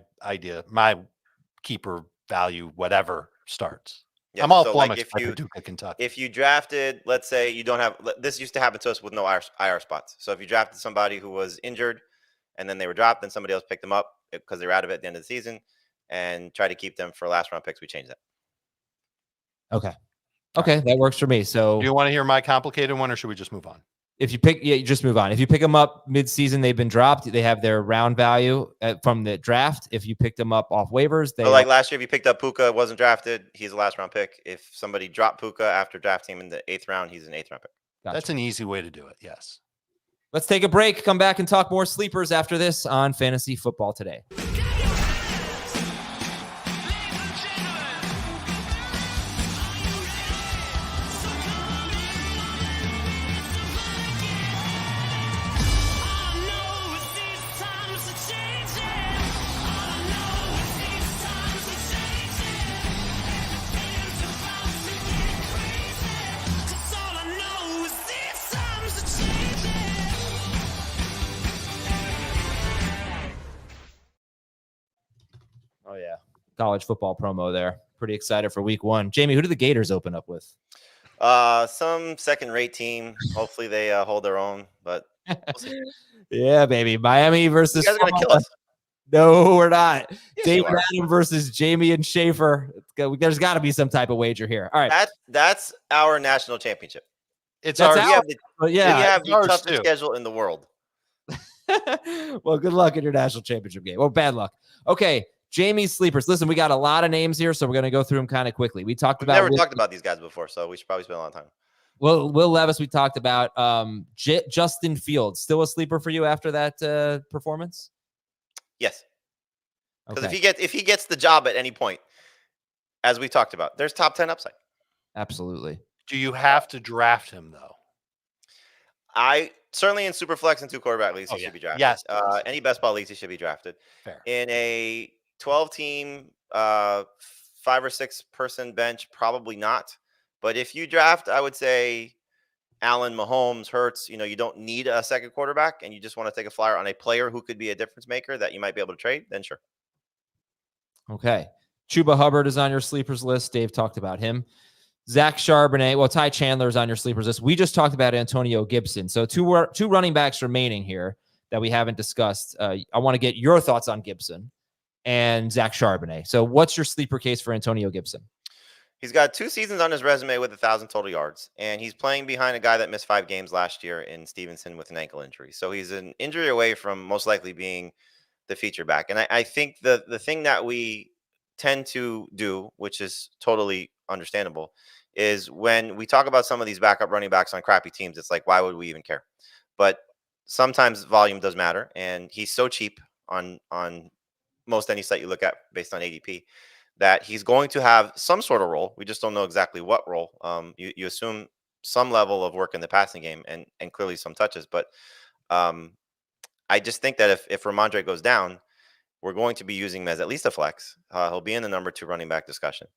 keeper value, whatever, starts. Yeah, I'm all so flummoxed by Paducah, Kentucky. If you drafted, let's say you don't have, this used to happen to us with no IR spots. So if you drafted somebody who was injured and then they were dropped, then somebody else picked them up because they were out of it at the end of the season and try to keep them for last round picks, we changed that. Okay, that works for me. So do you want to hear my complicated one, or should we just move on? If you pick, you just move on. If you pick them up mid-season, they've been dropped. They have their round value from the draft. If you pick them up off waivers, so like last year, if you picked up Puka, wasn't drafted, he's a last round pick. If somebody dropped Puka after drafting him in the 8th round, he's an 8th round pick. Gotcha. That's an easy way to do it. Yes. Let's take a break. Come back and talk more sleepers after this on Fantasy Football Today. Oh, yeah. College football promo there. Pretty excited for week 1. Jamie, who do the Gators open up with? Some second-rate team. Hopefully they hold their own, but we'll see. Yeah, baby. Miami versus. You guys are going to kill us. No, we're not. Yes, David Adam versus Jamie and Schaefer. There's got to be some type of wager here. All right. That's our national championship. It's That's our We have the toughest too. schedule in the world. Well, good luck in your national championship game. Well, bad luck. Okay. Jamie's sleepers. Listen, we got a lot of names here, so we're going to go through them kind of quickly. We've never talked about these guys before, so we should probably spend a lot of time. Well, Will Levis, we talked about. Justin Fields, still a sleeper for you after that performance? Yes. Because Okay. if he gets the job at any point, as we talked about, there's top 10 upside. Absolutely. Do you have to draft him though? I certainly in Superflex and 2 quarterback leagues he should be drafted. Yes. Any best ball leagues he should be drafted. Fair. In a 12-team, 5 or 6 person bench, probably not. But if you draft, I would say Allen, Mahomes, Hurts. You don't need a second quarterback, and you just want to take a flyer on a player who could be a difference maker that you might be able to trade. Then sure. Okay. Chuba Hubbard is on your sleepers list. Dave talked about him. Zach Charbonnet. Well, Ty Chandler is on your sleepers list. We just talked about Antonio Gibson. So two running backs remaining here that we haven't discussed. I want to get your thoughts on Gibson. and Zach Charbonnet. So what's your sleeper case for Antonio Gibson? He's got 2 seasons on his resume with 1,000 total yards, and he's playing behind a guy that missed 5 games last year in Stevenson with an ankle injury. So he's an injury away from most likely being the feature back. And I think the thing that we tend to do, which is totally understandable, is when we talk about some of these backup running backs on crappy teams, it's like, why would we even care? But sometimes volume does matter, and he's so cheap on most any site you look at based on ADP that he's going to have some sort of role. We just don't know exactly what role. You assume some level of work in the passing game and clearly some touches. But I just think that if Ramondre goes down, we're going to be using him as at least a flex. He'll be in the number 2 running back discussion.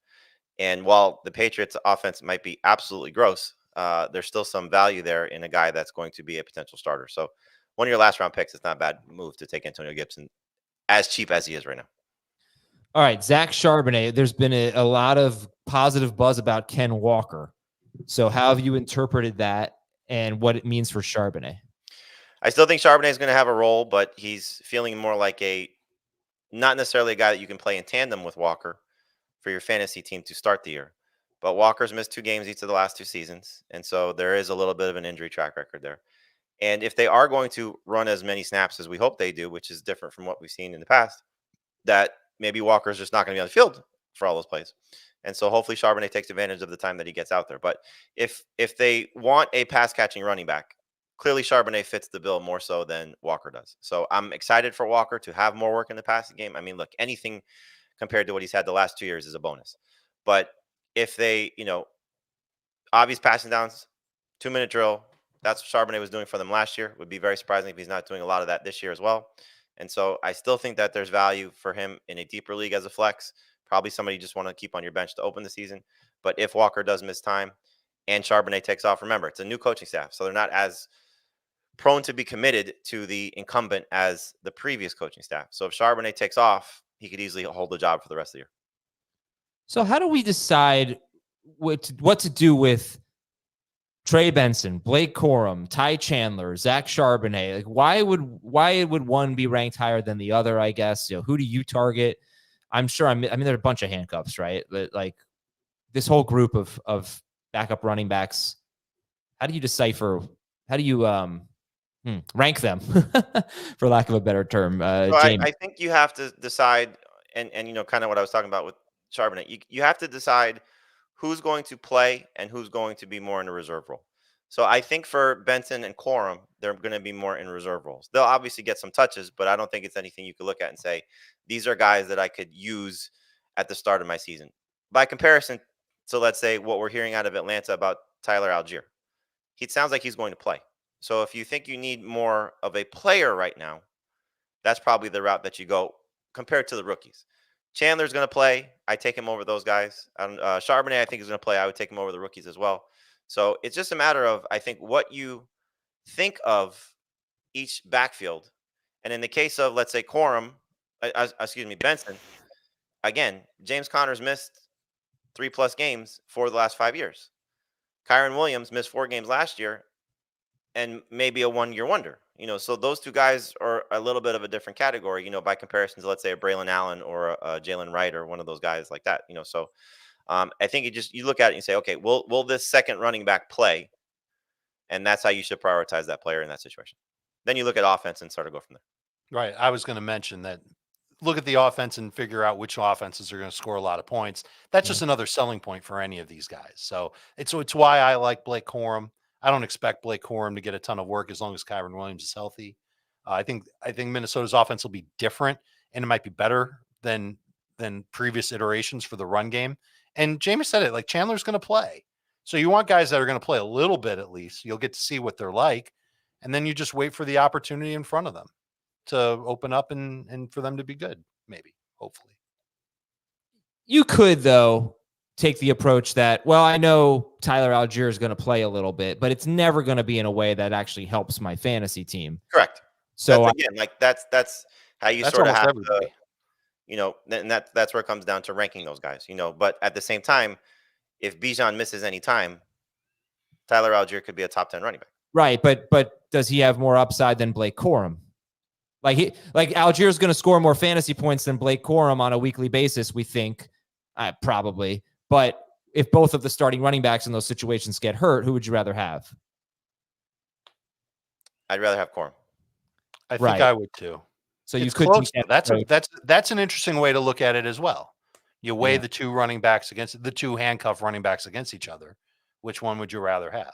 And while the Patriots offense might be absolutely gross, there's still some value there in a guy that's going to be a potential starter. So one of your last round picks, it's not a bad move to take Antonio Gibson as cheap as he is right now. All right, Zach Charbonnet, there's been a lot of positive buzz about Ken Walker. So how have you interpreted that and what it means for Charbonnet? I still think Charbonnet is going to have a role, but he's feeling more like not necessarily a guy that you can play in tandem with Walker for your fantasy team to start the year. But Walker's missed 2 games each of the last 2 seasons, and so there is a little bit of an injury track record there. And if they are going to run as many snaps as we hope they do, which is different from what we've seen in the past, that maybe Walker's just not going to be on the field for all those plays. And so hopefully Charbonnet takes advantage of the time that he gets out there. But if they want a pass catching running back, clearly Charbonnet fits the bill more so than Walker does. So I'm excited for Walker to have more work in the passing game. I mean, look, anything compared to what he's had the last 2 years is a bonus. But if they, obvious passing downs, 2-minute drill, that's what Charbonnet was doing for them last year. It would be very surprising if he's not doing a lot of that this year as well. And so I still think that there's value for him in a deeper league as a flex. Probably somebody you just want to keep on your bench to open the season. But if Walker does miss time and Charbonnet takes off, remember, it's a new coaching staff. So they're not as prone to be committed to the incumbent as the previous coaching staff. So if Charbonnet takes off, he could easily hold the job for the rest of the year. So how do we decide what to do with Trey Benson, Blake Corum, Ty Chandler, Zach Charbonnet? Like, why would one be ranked higher than the other? I guess, who do you target? I'm sure. I mean, there are a bunch of handcuffs, right? Like this whole group of backup running backs. How do you decipher? How do you rank them, for lack of a better term? So I think you have to decide, and kind of what I was talking about with Charbonnet. You have to decide who's going to play and who's going to be more in a reserve role. So I think for Benson and Corum, they're going to be more in reserve roles. They'll obviously get some touches, but I don't think it's anything you could look at and say, these are guys that I could use at the start of my season. By comparison, so let's say what we're hearing out of Atlanta about Tyler Algier. It sounds like he's going to play. So if you think you need more of a player right now, that's probably the route that you go compared to the rookies. Chandler's going to play. I take him over those guys. Charbonnet, I think, is going to play. I would take him over the rookies as well. So it's just a matter of, I think, what you think of each backfield. And in the case of, let's say, Benson, again, James Conner's missed 3+ games for the last 5 years. Kyron Williams missed 4 games last year and maybe a 1-year wonder. So those 2 guys are a little bit of a different category, by comparison to, let's say, a Braylon Allen or a Jalen Wright or one of those guys like that. So I think you look at it and you say, okay, will this second running back play? And that's how you should prioritize that player in that situation. Then you look at offense and sort of go from there. Right. I was going to mention that. Look at the offense and figure out which offenses are going to score a lot of points. That's just another selling point for any of these guys. So it's why I like Blake Corum. I don't expect Blake Corum to get a ton of work as long as Kyron Williams is healthy. I think Minnesota's offense will be different, and it might be better than previous iterations for the run game. And Jamey said it, like, Chandler's going to play. So you want guys that are going to play a little bit at least. You'll get to see what they're like, and then you just wait for the opportunity in front of them to open up and for them to be good, maybe, hopefully. You could, though, take the approach that, well, I know Tyler Algier is going to play a little bit, but it's never going to be in a way that actually helps my fantasy team. Correct. So that's how you That's sort of have everybody. to, and that's where it comes down to ranking those guys, but at the same time, if Bijan misses any time, Tyler Algier could be a top 10 running back. Right. But does he have more upside than Blake Corum? Like Algiers going to score more fantasy points than Blake Corum on a weekly basis, we think, probably. But if both of the starting running backs in those situations get hurt, who would you rather have? I'd rather have Corum. I think I would too. So it's you could close. take that That's an interesting way to look at it as well. You weigh Yeah. the two running backs against the two handcuff running backs against each other. Which one would you rather have?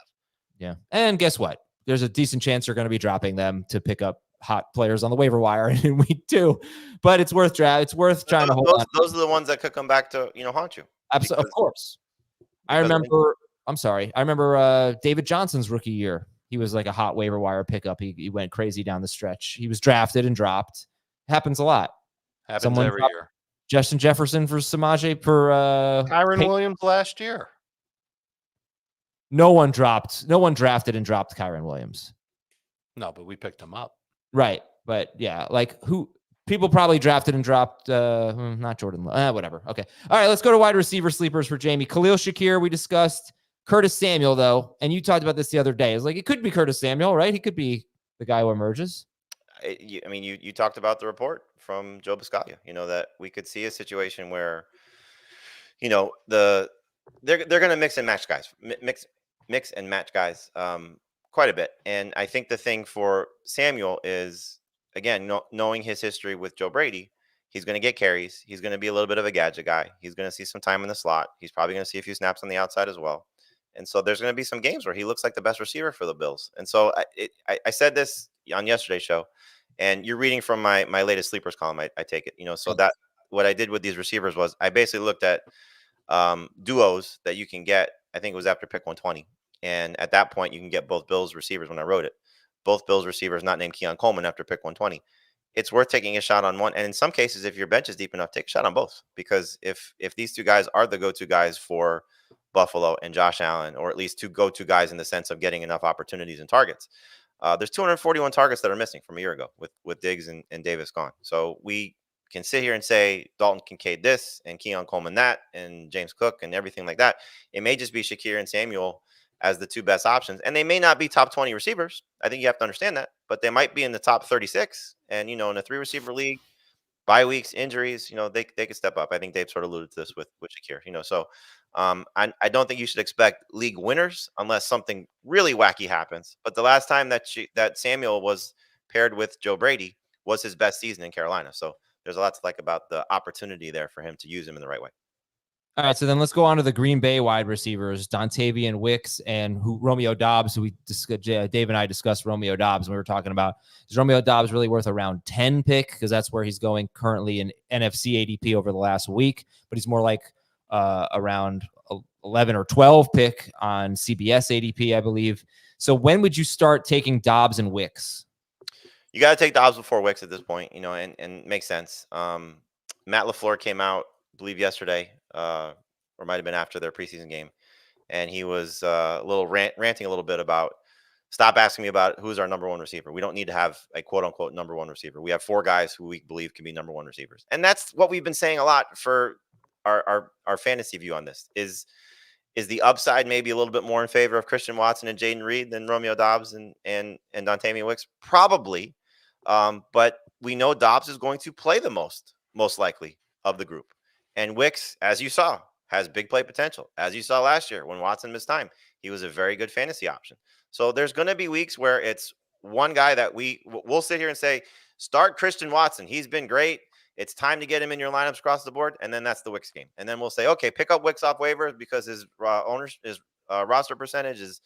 Yeah. And guess what? There's a decent chance you're going to be dropping them to pick up hot players on the waiver wire in week 2. But it's worth It's worth trying to hold on. Those are the ones that could come back to, haunt you. Absolutely. Of course. I remember David Johnson's rookie year. He was like a hot waiver wire pickup. He went crazy down the stretch. He was drafted and dropped. Happens a lot. Happens every year. Justin Jefferson for Samaje for Kyren Williams last year. No one drafted and dropped Kyren Williams. No, but we picked him up. Right. But yeah, like people probably drafted and dropped not Jordan whatever. Okay. All right, let's go to wide receiver sleepers for Jamey. Khalil Shakir, we discussed. Curtis Samuel, though, and you talked about this the other day. It's like it could be Curtis Samuel, right? He could be the guy who emerges. You talked about the report from Joe Biscaglia, that we could see a situation where, they're going to mix and match guys, mix and match guys quite a bit. And I think the thing for Samuel is, again, knowing his history with Joe Brady, he's going to get carries. He's going to be a little bit of a gadget guy. He's going to see some time in the slot. He's probably going to see a few snaps on the outside as well. And so there's going to be some games where he looks like the best receiver for the Bills. And so I said this on yesterday's show, and you're reading from my latest sleepers column. I take it, so that what I did with these receivers was I basically looked at duos that you can get. I think it was after pick 120. And at that point, you can get both Bills receivers when I wrote it. Both Bills receivers not named Keon Coleman after pick 120. It's worth taking a shot on one. And in some cases, if your bench is deep enough, take a shot on both. Because if these two guys are the go-to guys for Buffalo and Josh Allen, or at least two go-to guys in the sense of getting enough opportunities and targets, there's 241 targets that are missing from a year ago with Diggs and Davis gone. So we can sit here and say Dalton Kincaid this and Keon Coleman that and James Cook and everything like that. It may just be Shakir and Samuel as the two best options. And they may not be top 20 receivers. I think you have to understand that. But they might be in the top 36. And, in a 3-receiver league, bye weeks, injuries, they could step up. I think Dave sort of alluded to this with Shakir. So I don't think you should expect league winners unless something really wacky happens. But the last time that Samuel was paired with Joe Brady was his best season in Carolina. So there's a lot to like about the opportunity there for him to use him in the right way. All right, so then let's go on to the Green Bay wide receivers, Dontayvion, Wicks, and Romeo Doubs. Who Dave and I discussed Romeo Doubs, and we were talking about, is Romeo Doubs really worth a round 10 pick? Because that's where he's going currently in NFC ADP over the last week, but he's more like around 11 or 12 pick on CBS ADP, I believe. So when would you start taking Doubs and Wicks? You got to take Doubs before Wicks at this point, and makes sense. Matt LaFleur came out, I believe yesterday, or might have been after their preseason game, and he was a little ranting a little bit about, stop asking me about who's our number one receiver. We don't need to have a quote unquote number one receiver. We have 4 guys who we believe can be number one receivers, and that's what we've been saying a lot for our fantasy view on this. Is the upside maybe a little bit more in favor of Christian Watson and Jaden Reed than Romeo Doubs and Dontayvion Wicks? Probably, but we know Doubs is going to play the most likely of the group. And Wicks, as you saw, has big play potential. As you saw last year when Watson missed time, he was a very good fantasy option. So there's going to be weeks where it's one guy that we'll sit here and say, start Christian Watson. He's been great. It's time to get him in your lineups across the board. And then that's the Wicks game. And then we'll say, okay, pick up Wicks off waivers because his roster percentage is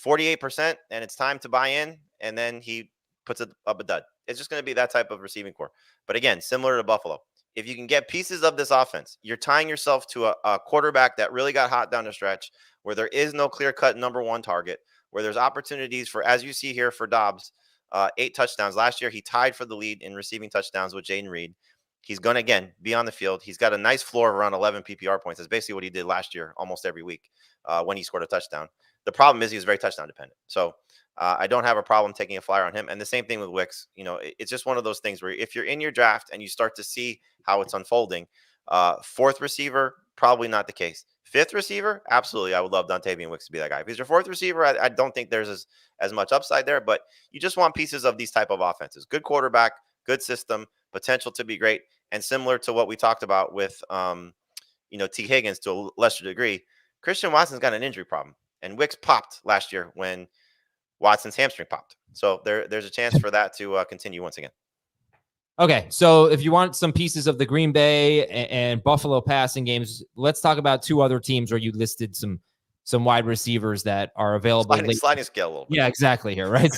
48% and it's time to buy in. And then he puts it up a dud. It's just going to be that type of receiving core. But again, similar to Buffalo, if you can get pieces of this offense, you're tying yourself to a quarterback that really got hot down the stretch, where there is no clear-cut number one target, where there's opportunities for, as you see here for Doubs, 8 touchdowns. Last year, he tied for the lead in receiving touchdowns with Jaden Reed. He's going to, again, be on the field. He's got a nice floor of around 11 PPR points. That's basically what he did last year almost every week when he scored a touchdown. The problem is he was very touchdown dependent. So I don't have a problem taking a flyer on him. And the same thing with Wicks. It's just one of those things where if you're in your draft and you start to see how it's unfolding, 4th receiver, probably not the case. 5th receiver, absolutely. I would love Dontayvion Wicks to be that guy. If he's your 4th receiver, I don't think there's as much upside there, but you just want pieces of these type of offenses. Good quarterback, good system, potential to be great. And similar to what we talked about with, T. Higgins to a lesser degree, Christian Watson's got an injury problem. And Wicks popped last year when Watson's hamstring popped. So there's a chance for that to continue once again. Okay, so if you want some pieces of the Green Bay and Buffalo passing games, let's talk about two other teams where you listed some wide receivers that are available. Sliding scale a little bit. Yeah, exactly here, right?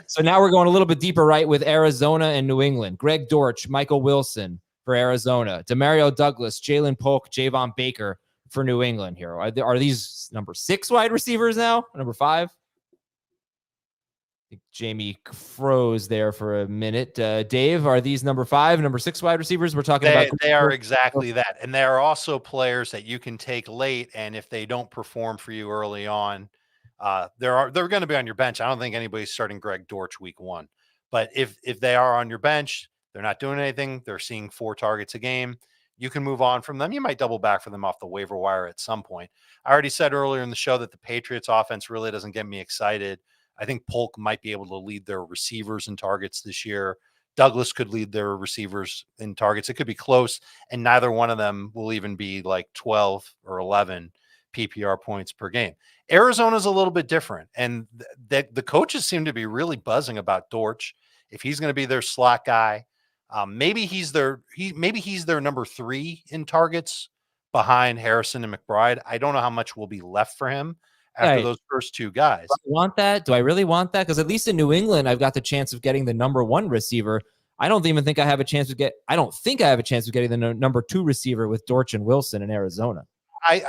So now we're going a little bit deeper, right, with Arizona and New England. Greg Dortch, Michael Wilson for Arizona, Demario Douglas, Jalen Polk, Javon Baker for New England here. Are these number 6 wide receivers now? Number 5? I think Jamey froze there for a minute. Dave, are these number 5, number 6 wide receivers? We're talking about. They are exactly that. And they are also players that you can take late. And if they don't perform for you early on, they're going to be on your bench. I don't think anybody's starting Greg Dortch week 1. But if they are on your bench, they're not doing anything. They're seeing 4 targets a game. You can move on from them. You might double back for them off the waiver wire at some point. I already said earlier in the show that the Patriots offense really doesn't get me excited. I think Polk might be able to lead their receivers in targets this year. Douglas could lead their receivers in targets. It could be close, and neither one of them will even be like 12 or 11 PPR points per game. Arizona's a little bit different, and the coaches seem to be really buzzing about Dortch. If he's going to be their slot guy, maybe he's their number 3 in targets behind Harrison and McBride. I don't know how much will be left for him after those first 2 guys. Do I want that? Do I really want that? Because at least in New England, I've got the chance of getting the number 1 receiver. I don't think I have a chance of getting the number 2 receiver with Dortch and Wilson in Arizona.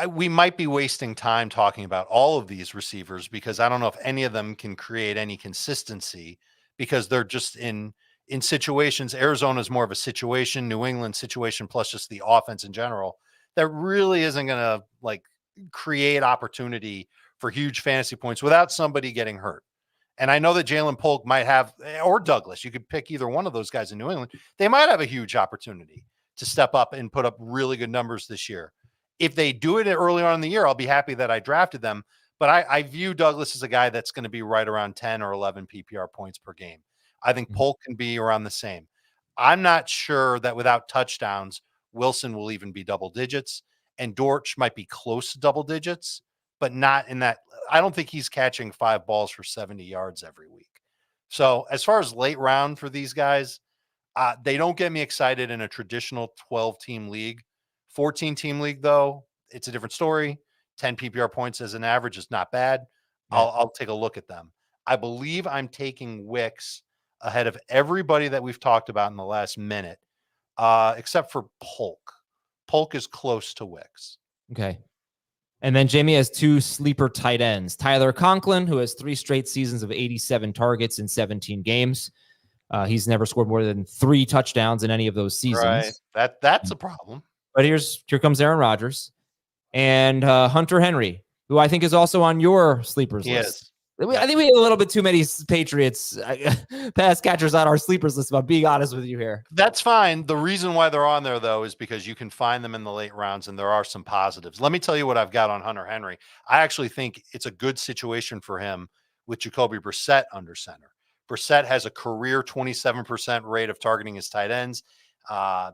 We might be wasting time talking about all of these receivers because I don't know if any of them can create any consistency because they're just in situations. Arizona is more of a situation, New England situation, plus just the offense in general that really isn't going to like create opportunity for huge fantasy points without somebody getting hurt. And I know that Jalen Polk might have, or Douglas, you could pick either one of those guys in New England. They might have a huge opportunity to step up and put up really good numbers this year. If they do it early on in the year, I'll be happy that I drafted them. But I view Douglas as a guy that's going to be right around 10 or 11 PPR points per game. I think Polk can be around the same. I'm not sure that without touchdowns, Wilson will even be double digits. And Dortch might be close to double digits, but not in that. I don't think he's catching 5 balls for 70 yards every week. So as far as late round for these guys, they don't get me excited in a traditional 12-team league. 14-team league, though, it's a different story. 10 PPR points as an average is not bad. Yeah. I'll take a look at them. I believe I'm taking Wicks ahead of everybody that we've talked about in the last minute, except for Polk. Polk is close to Wicks. Okay. And then Jamey has 2 sleeper tight ends. Tyler Conklin, who has 3 straight seasons of 87 targets in 17 games. He's never scored more than 3 touchdowns in any of those seasons. Right. That's a problem. But here comes Aaron Rodgers and Hunter Henry, who I think is also on your sleepers list. I think we have a little bit too many Patriots pass catchers on our sleepers list, if I'm being honest with you here. That's fine. The reason why they're on there, though, is because you can find them in the late rounds, and there are some positives. Let me tell you what I've got on Hunter Henry. I actually think it's a good situation for him with Jacoby Brissett under center. Brissett has a career 27% rate of targeting his tight ends,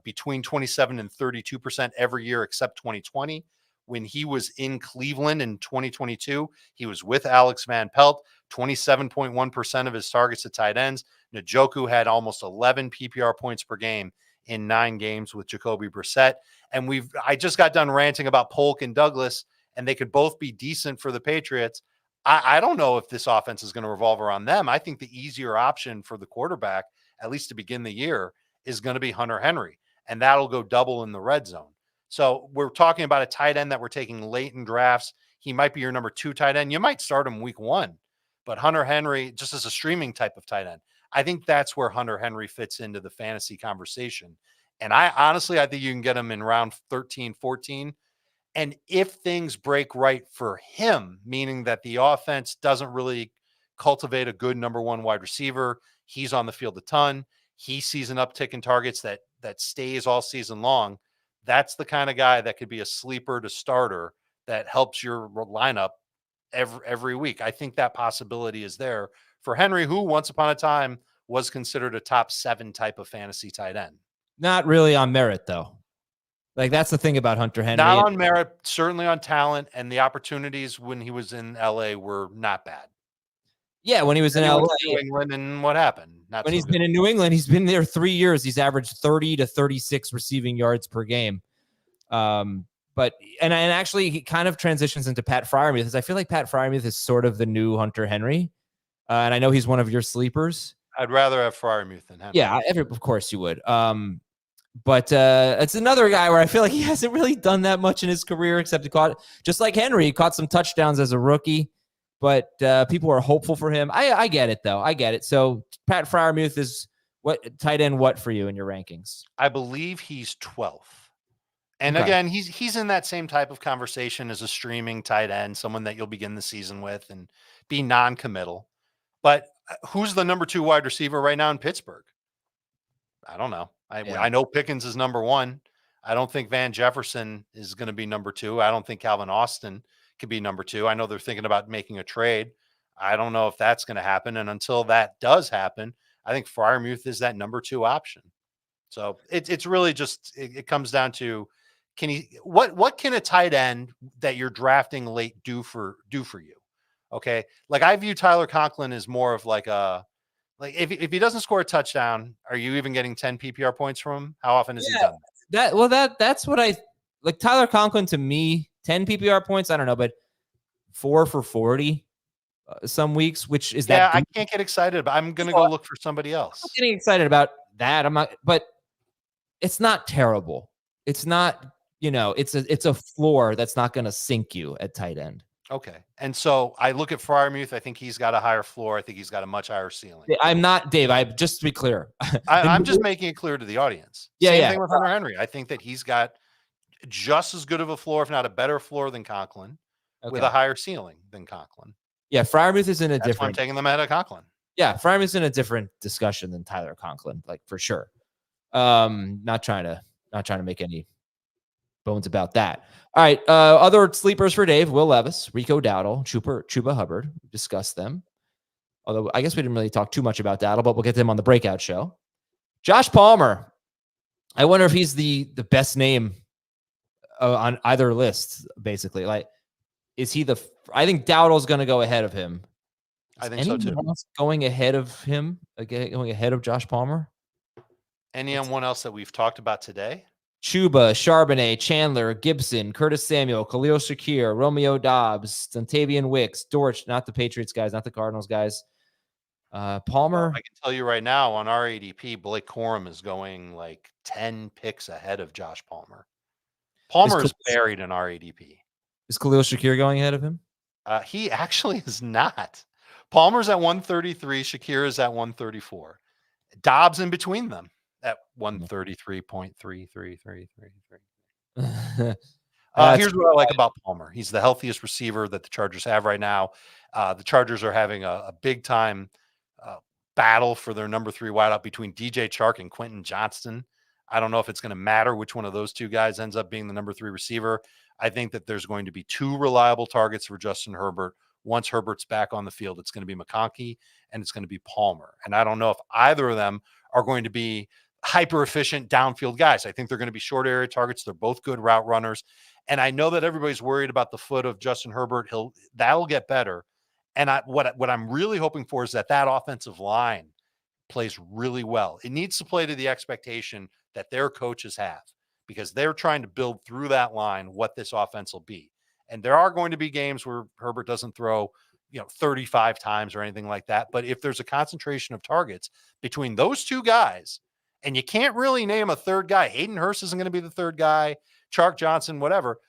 between 27 and 32% every year except 2020. When he was in Cleveland in 2022, he was with Alex Van Pelt, 27.1% of his targets at tight ends. Njoku had almost 11 PPR points per game in 9 games with Jacoby Brissett. And I just got done ranting about Polk and Douglas, and they could both be decent for the Patriots. I don't know if this offense is going to revolve around them. I think the easier option for the quarterback, at least to begin the year, is going to be Hunter Henry, and that'll go double in the red zone. So we're talking about a tight end that we're taking late in drafts. He might be your number 2 tight end. You might start him week 1, but Hunter Henry, just as a streaming type of tight end, I think that's where Hunter Henry fits into the fantasy conversation. And I think you can get him in round 13, 14. And if things break right for him, meaning that the offense doesn't really cultivate a good number 1 wide receiver, he's on the field a ton, he sees an uptick in targets that stays all season long, that's the kind of guy that could be a sleeper to starter that helps your lineup every week. I think that possibility is there for Henry, who once upon a time was considered a top 7 type of fantasy tight end. Not really on merit, though. Like, that's the thing about Hunter Henry. Not on merit, certainly on talent, and the opportunities when he was in LA were not bad. Yeah, when he was in LA. New England, and what happened? When he's been in New England, he's been there 3 years. He's averaged 30 to 36 receiving yards per game. But actually he kind of transitions into Pat Freiermuth, because I feel like Pat Freiermuth is sort of the new Hunter Henry. And I know he's one of your sleepers. I'd rather have Freiermuth than Henry. Yeah, of course you would. But it's another guy where I feel like he hasn't really done that much in his career, except he caught, just like Henry, he caught some touchdowns as a rookie. But people are hopeful for him. I get it, though. I get it. So Pat Freiermuth is what tight end what for you in your rankings? I believe he's 12th. And Okay. again, he's in that same type of conversation as a streaming tight end, someone that you'll begin the season with and be non-committal. But who's the number 2 wide receiver right now in Pittsburgh? I don't know. I know Pickens is number 1. I don't think Van Jefferson is going to be number 2. I don't think Calvin Austin could be number 2. I know they're thinking about making a trade. I don't know if that's going to happen. And until that does happen, I think Freiermuth is that number 2 option. So it's really just, it comes down to, what can a tight end that you're drafting late do for you? Okay. Like, I view Tyler Conklin as more of like if he doesn't score a touchdown, are you even getting 10 PPR points from him? How often has he done that? That's what I like. Tyler Conklin, to me, 10 PPR points, I don't know, but 4 for 40 some weeks, which is that. I can't get excited, but I'm going to go look for somebody else. I'm getting excited about that. I'm not, but it's not terrible. It's not, it's a floor that's not going to sink you at tight end. Okay. And so I look at Freiermuth. I think he's got a higher floor. I think he's got a much higher ceiling. I'm not, Dave. Just to be clear, I'm just making it clear to the audience. Same thing with Hunter Henry. I think that he's got just as good of a floor, if not a better floor than Conklin, with a higher ceiling than Conklin. Yeah, Freiermuth is in a That's why I'm different. taking them ahead of Conklin. Yeah, Freiermuth is in a different discussion than Tyler Conklin, like, for sure. Not trying to make any bones about that. All right, other sleepers for Dave: Will Levis, Rico Dowdle, Chuba Hubbard. We discussed them. Although I guess we didn't really talk too much about Dowdle, but we'll get to him on the breakout show. Josh Palmer. I wonder if he's the best name on either list, basically. Like, is he I think Dowdle's going to go ahead of him. I think so too. Else going ahead of him, going ahead of Josh Palmer? Anyone else that we've talked about today? Chuba, Charbonnet, Chandler, Gibson, Curtis Samuel, Khalil Shakir, Romeo Doubs, Dontayvion, Wicks, Dortch, not the Patriots guys, not the Cardinals guys. Palmer. I can tell you right now on our ADP, Blake Corum is going like 10 picks ahead of Josh Palmer. Palmer is buried in our ADP. Is Khalil Shakir going ahead of him? He actually is not. Palmer's at 133. Shakir is at 134. Dobbs in between them at 133.333333. Here's what I like about Palmer. He's the healthiest receiver that the Chargers have right now. The Chargers are having a big time battle for their number 3 wideout between DJ Chark and Quentin Johnston. I don't know if it's going to matter which one of those two guys ends up being the number 3 receiver. I think that there's going to be 2 reliable targets for Justin Herbert. Once Herbert's back on the field, it's going to be McConkey and it's going to be Palmer. And I don't know if either of them are going to be hyper efficient downfield guys. I think they're going to be short area targets. They're both good route runners. And I know that everybody's worried about the foot of Justin Herbert. That'll get better. And what I'm really hoping for is that offensive line plays really well. It needs to play to the expectation that their coaches have, because they're trying to build through that line what this offense will be. And there are going to be games where Herbert doesn't throw, 35 times or anything like that. But if there's a concentration of targets between those two guys, and you can't really name a third guy, Hayden Hurst isn't going to be the third guy, Chark Johnson, whatever.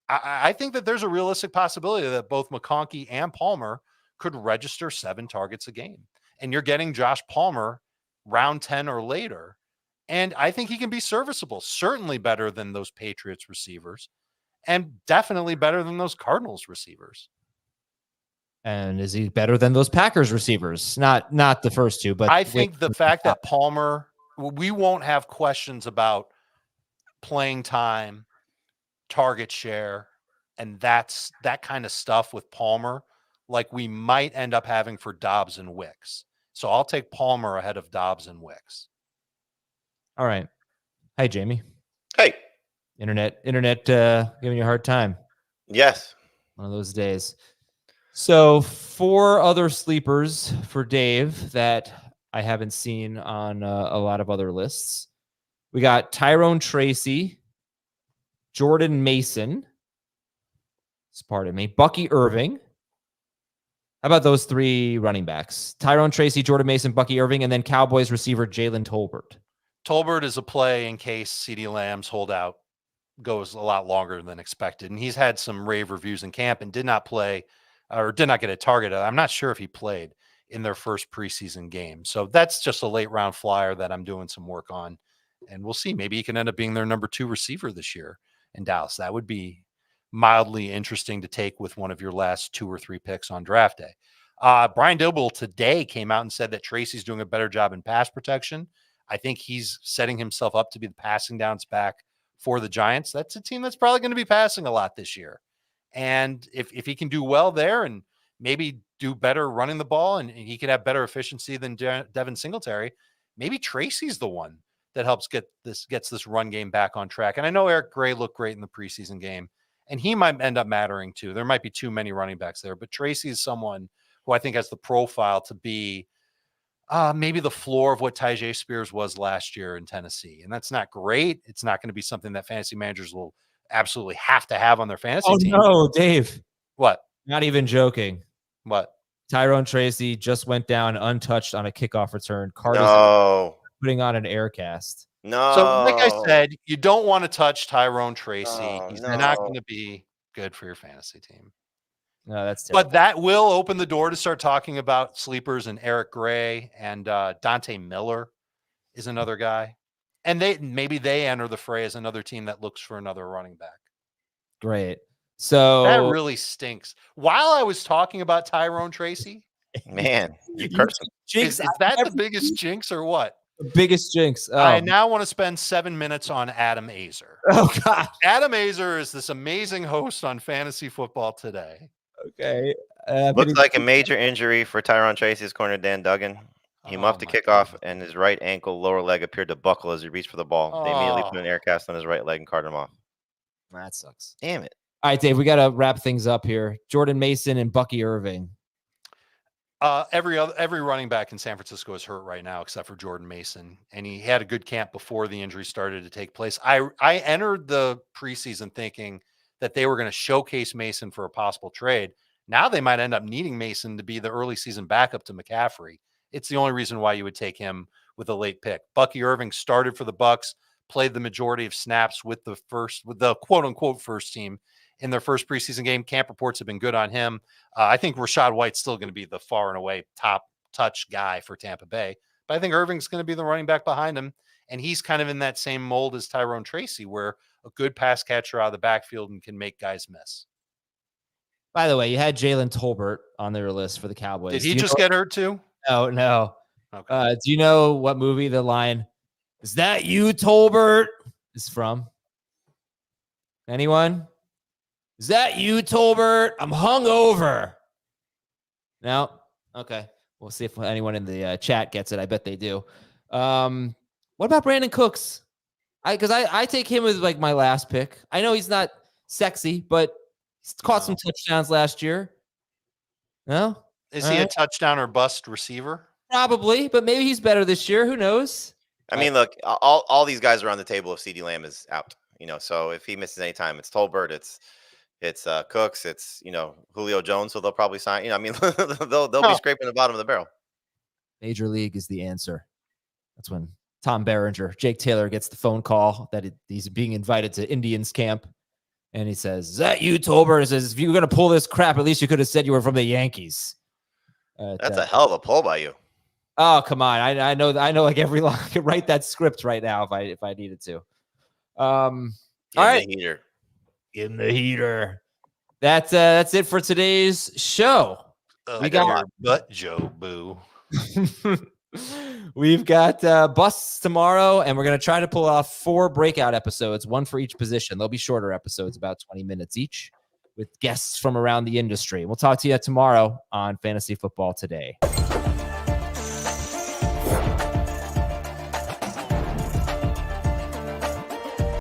I think that there's a realistic possibility that both McConkey and Palmer could register 7 targets a game. And you're getting Josh Palmer round 10 or later. And I think he can be serviceable, certainly better than those Patriots receivers, and definitely better than those Cardinals receivers. And is he better than those Packers receivers? Not the first two, but I think the fact that Palmer, we won't have questions about playing time, target share, and that kind of stuff with Palmer, like we might end up having for Doubs and Wicks. So I'll take Palmer ahead of Doubs and Wicks. All right. Hi, Jamey. Hey. Internet giving you a hard time. Yes. One of those days. So 4 other sleepers for Dave that I haven't seen on a lot of other lists. We got Tyrone Tracy, Jordan Mason, pardon me, Bucky Irving. How about those 3 running backs? Tyrone Tracy, Jordan Mason, Bucky Irving, and then Cowboys receiver Jalen Tolbert. Tolbert is a play in case CeeDee Lamb's holdout goes a lot longer than expected. And he's had some rave reviews in camp and did not play or did not get a target. I'm not sure if he played in their first preseason game. So that's just a late round flyer that I'm doing some work on. And we'll see. Maybe he can end up being their number 2 receiver this year in Dallas. That would be mildly interesting to take with one of your last 2 or 3 picks on draft day. Brian Dibble today came out and said that Tracy's doing a better job in pass protection. I think he's setting himself up to be the passing downs back for the Giants. That's a team that's probably going to be passing a lot this year. And if he can do well there and maybe do better running the ball and he can have better efficiency than Devin Singletary, maybe Tracy's the one that helps gets this run game back on track. And I know Eric Gray looked great in the preseason game, and he might end up mattering too. There might be too many running backs there, but Tracy is someone who I think has the profile to be maybe the floor of what Tyjae Spears was last year in Tennessee. And that's not great. It's not going to be something that fantasy managers will absolutely have to have on their fantasy team. Oh, no, Dave. What? Not even joking. What? Tyrone Tracy just went down untouched on a kickoff return. No. Putting on an air cast. No. So like I said, you don't want to touch Tyrone Tracy. Oh, He's no. not going to be good for your fantasy team. No, that's terrible. But that will open the door to start talking about sleepers, and Eric Gray and Dante Miller is another guy. And maybe they enter the fray as another team that looks for another running back. Great. So that really stinks. While I was talking about Tyrone Tracy, man, you cursing. Is that the biggest jinx or what? The biggest jinx. I now want to spend 7 minutes on Adam Azer. Oh, God. Adam Azer is this amazing host on Fantasy Football Today. Okay. Looks like a major injury for Tyrone Tracy's corner, Dan Duggan. He muffed the kickoff, and his right ankle, lower leg appeared to buckle as he reached for the ball. They immediately put an air cast on his right leg and carted him off. That sucks. Damn it. All right, Dave, we got to wrap things up here. Jordan Mason and Bucky Irving. Every running back in San Francisco is hurt right now, except for Jordan Mason. And he had a good camp before the injury started to take place. I entered the preseason thinking that they were going to showcase Mason for a possible trade. Now they might end up needing Mason to be the early season backup to McCaffrey. It's the only reason why you would take him with a late pick. Bucky Irving started for the Bucs, played the majority of snaps with the quote unquote first team in their first preseason game. Camp reports have been good on him. I think Rachaad White's still going to be the far and away top touch guy for Tampa Bay, but I think Irving's going to be the running back behind him. And he's kind of in that same mold as Tyrone Tracy, where a good pass catcher out of the backfield and can make guys miss. By the way, you had Jalen Tolbert on their list for the Cowboys. Did he just get hurt too? No. Okay. Do you know what movie the line, "Is that you, Tolbert?" is from? Anyone? Is that you, Tolbert? I'm hungover. No? Okay. We'll see if anyone in the chat gets it. I bet they do. What about Brandon Cooks? Because I take him as like my last pick. I know he's not sexy, but he's caught some touchdowns last year. No? Is he a touchdown or bust receiver? Probably, but maybe he's better this year. Who knows? I mean, look, all these guys are on the table if CeeDee Lamb is out. So if he misses any time, it's Tolbert, it's Cooks, it's Julio Jones, so they'll probably sign. I mean, they'll be scraping the bottom of the barrel. Major League is the answer. That's when Tom Berenger, Jake Taylor, gets the phone call that he's being invited to Indians camp, and he says, "Is that you, Tolbert?" He says, "If you were going to pull this crap, at least you could have said you were from the Yankees." That's a hell of a pull by you. Oh, come on! I know like every line. I could write that script right now if I needed to. All right. Heater. In the heater. That's it for today's show. We got your butt, Joe Boo. We've got busts tomorrow, and we're going to try to pull off 4 breakout episodes, one for each position. They'll be shorter episodes, about 20 minutes each, with guests from around the industry. We'll talk to you tomorrow on Fantasy Football Today.